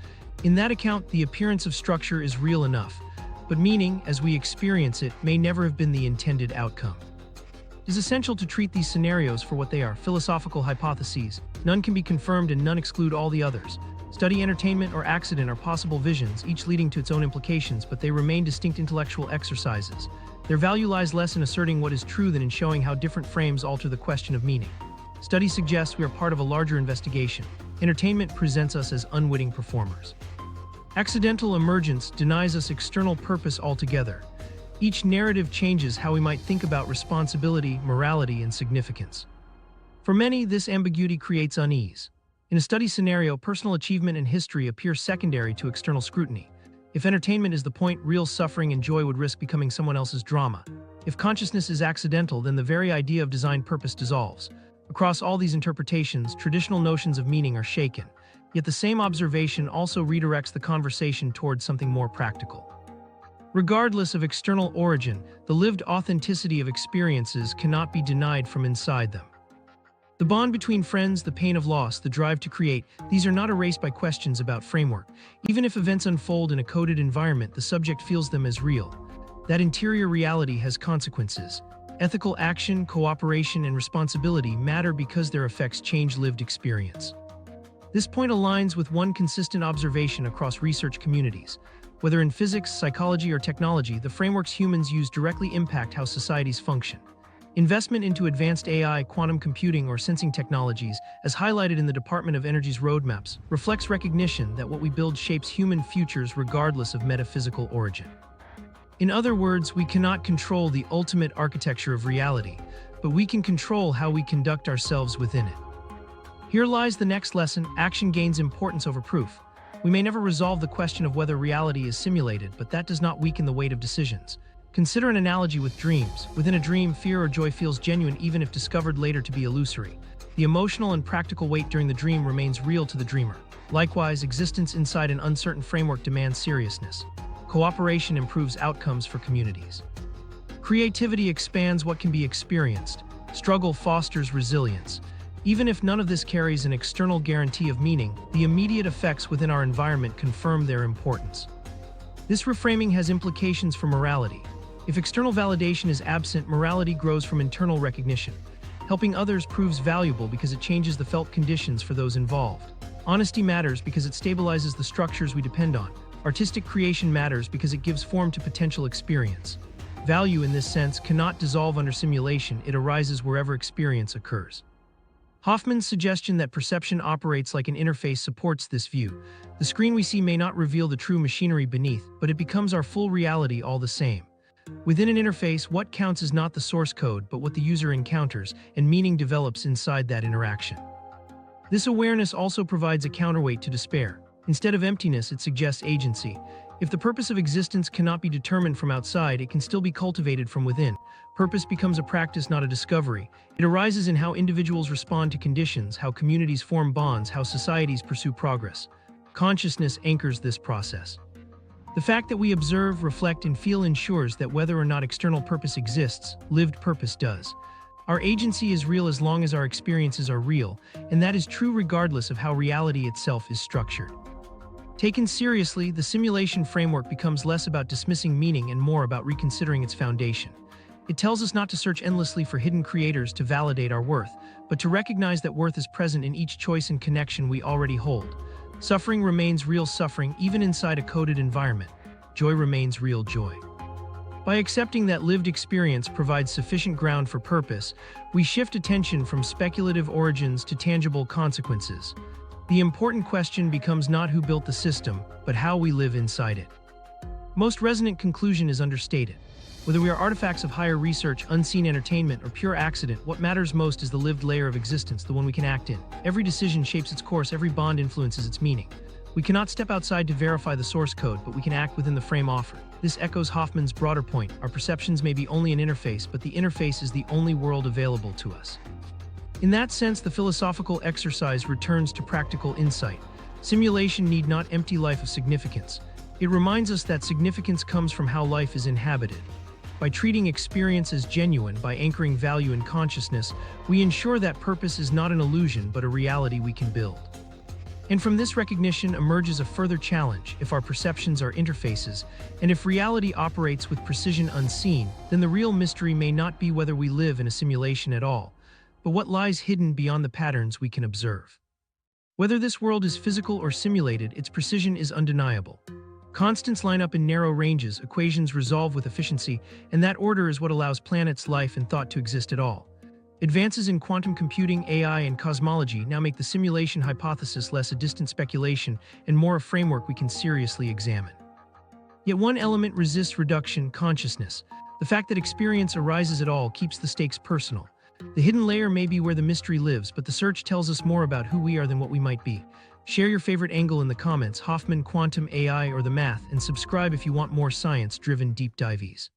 In that account, the appearance of structure is real enough, but meaning, as we experience it, may never have been the intended outcome. It is essential to treat these scenarios for what they are: philosophical hypotheses. None can be confirmed and none exclude all the others. Study, entertainment, or accident are possible visions, each leading to its own implications, but they remain distinct intellectual exercises. Their value lies less in asserting what is true than in showing how different frames alter the question of meaning. Study suggests we are part of a larger investigation. Entertainment presents us as unwitting performers. Accidental emergence denies us external purpose altogether. Each narrative changes how we might think about responsibility, morality, and significance. For many, this ambiguity creates unease. In a study scenario, personal achievement and history appear secondary to external scrutiny. If entertainment is the point, real suffering and joy would risk becoming someone else's drama. If consciousness is accidental, then the very idea of designed purpose dissolves. Across all these interpretations, traditional notions of meaning are shaken. Yet the same observation also redirects the conversation towards something more practical. Regardless of external origin, the lived authenticity of experiences cannot be denied from inside them. The bond between friends, the pain of loss, the drive to create, these are not erased by questions about framework. Even if events unfold in a coded environment, the subject feels them as real. That interior reality has consequences. Ethical action, cooperation, and responsibility matter because their effects change lived experience. This point aligns with one consistent observation across research communities. Whether in physics, psychology, or technology, the frameworks humans use directly impact how societies function. Investment into advanced AI, quantum computing, or sensing technologies, as highlighted in the Department of Energy's roadmaps, reflects recognition that what we build shapes human futures regardless of metaphysical origin. In other words, we cannot control the ultimate architecture of reality, but we can control how we conduct ourselves within it. Here lies the next lesson: action gains importance over proof. We may never resolve the question of whether reality is simulated, but that does not weaken the weight of decisions. Consider an analogy with dreams. Within a dream, fear or joy feels genuine even if discovered later to be illusory. The emotional and practical weight during the dream remains real to the dreamer. Likewise, existence inside an uncertain framework demands seriousness. Cooperation improves outcomes for communities. Creativity expands what can be experienced. Struggle fosters resilience. Even if none of this carries an external guarantee of meaning, the immediate effects within our environment confirm their importance. This reframing has implications for morality. If external validation is absent, morality grows from internal recognition. Helping others proves valuable because it changes the felt conditions for those involved. Honesty matters because it stabilizes the structures we depend on. Artistic creation matters because it gives form to potential experience. Value in this sense cannot dissolve under simulation, it arises wherever experience occurs. Hoffman's suggestion that perception operates like an interface supports this view. The screen we see may not reveal the true machinery beneath, but it becomes our full reality all the same. Within an interface, what counts is not the source code, but what the user encounters, and meaning develops inside that interaction. This awareness also provides a counterweight to despair. Instead of emptiness, it suggests agency. If the purpose of existence cannot be determined from outside, it can still be cultivated from within. Purpose becomes a practice, not a discovery. It arises in how individuals respond to conditions, how communities form bonds, how societies pursue progress. Consciousness anchors this process. The fact that we observe, reflect, and feel ensures that whether or not external purpose exists, lived purpose does. Our agency is real as long as our experiences are real, and that is true regardless of how reality itself is structured. Taken seriously, the simulation framework becomes less about dismissing meaning and more about reconsidering its foundation. It tells us not to search endlessly for hidden creators to validate our worth, but to recognize that worth is present in each choice and connection we already hold. Suffering remains real suffering even inside a coded environment. Joy remains real joy. By accepting that lived experience provides sufficient ground for purpose, we shift attention from speculative origins to tangible consequences. The important question becomes not who built the system, but how we live inside it. Most resonant conclusion is understated. Whether we are artifacts of higher research, unseen entertainment, or pure accident, what matters most is the lived layer of existence, the one we can act in. Every decision shapes its course, every bond influences its meaning. We cannot step outside to verify the source code, but we can act within the frame offered. This echoes Hoffman's broader point. Our perceptions may be only an interface, but the interface is the only world available to us. In that sense, the philosophical exercise returns to practical insight. Simulation need not empty life of significance. It reminds us that significance comes from how life is inhabited. By treating experience as genuine, by anchoring value in consciousness, we ensure that purpose is not an illusion but a reality we can build. And from this recognition emerges a further challenge. If our perceptions are interfaces, and if reality operates with precision unseen, then the real mystery may not be whether we live in a simulation at all, but what lies hidden beyond the patterns we can observe. Whether this world is physical or simulated, its precision is undeniable. Constants line up in narrow ranges, equations resolve with efficiency, and that order is what allows planets, life, and thought to exist at all. Advances in quantum computing, AI, and cosmology now make the simulation hypothesis less a distant speculation and more a framework we can seriously examine. Yet one element resists reduction: consciousness. The fact that experience arises at all keeps the stakes personal. The hidden layer may be where the mystery lives, but the search tells us more about who we are than what we might be. Share your favorite angle in the comments: Hoffman, quantum, AI, or the math, and subscribe if you want more science-driven deep dives.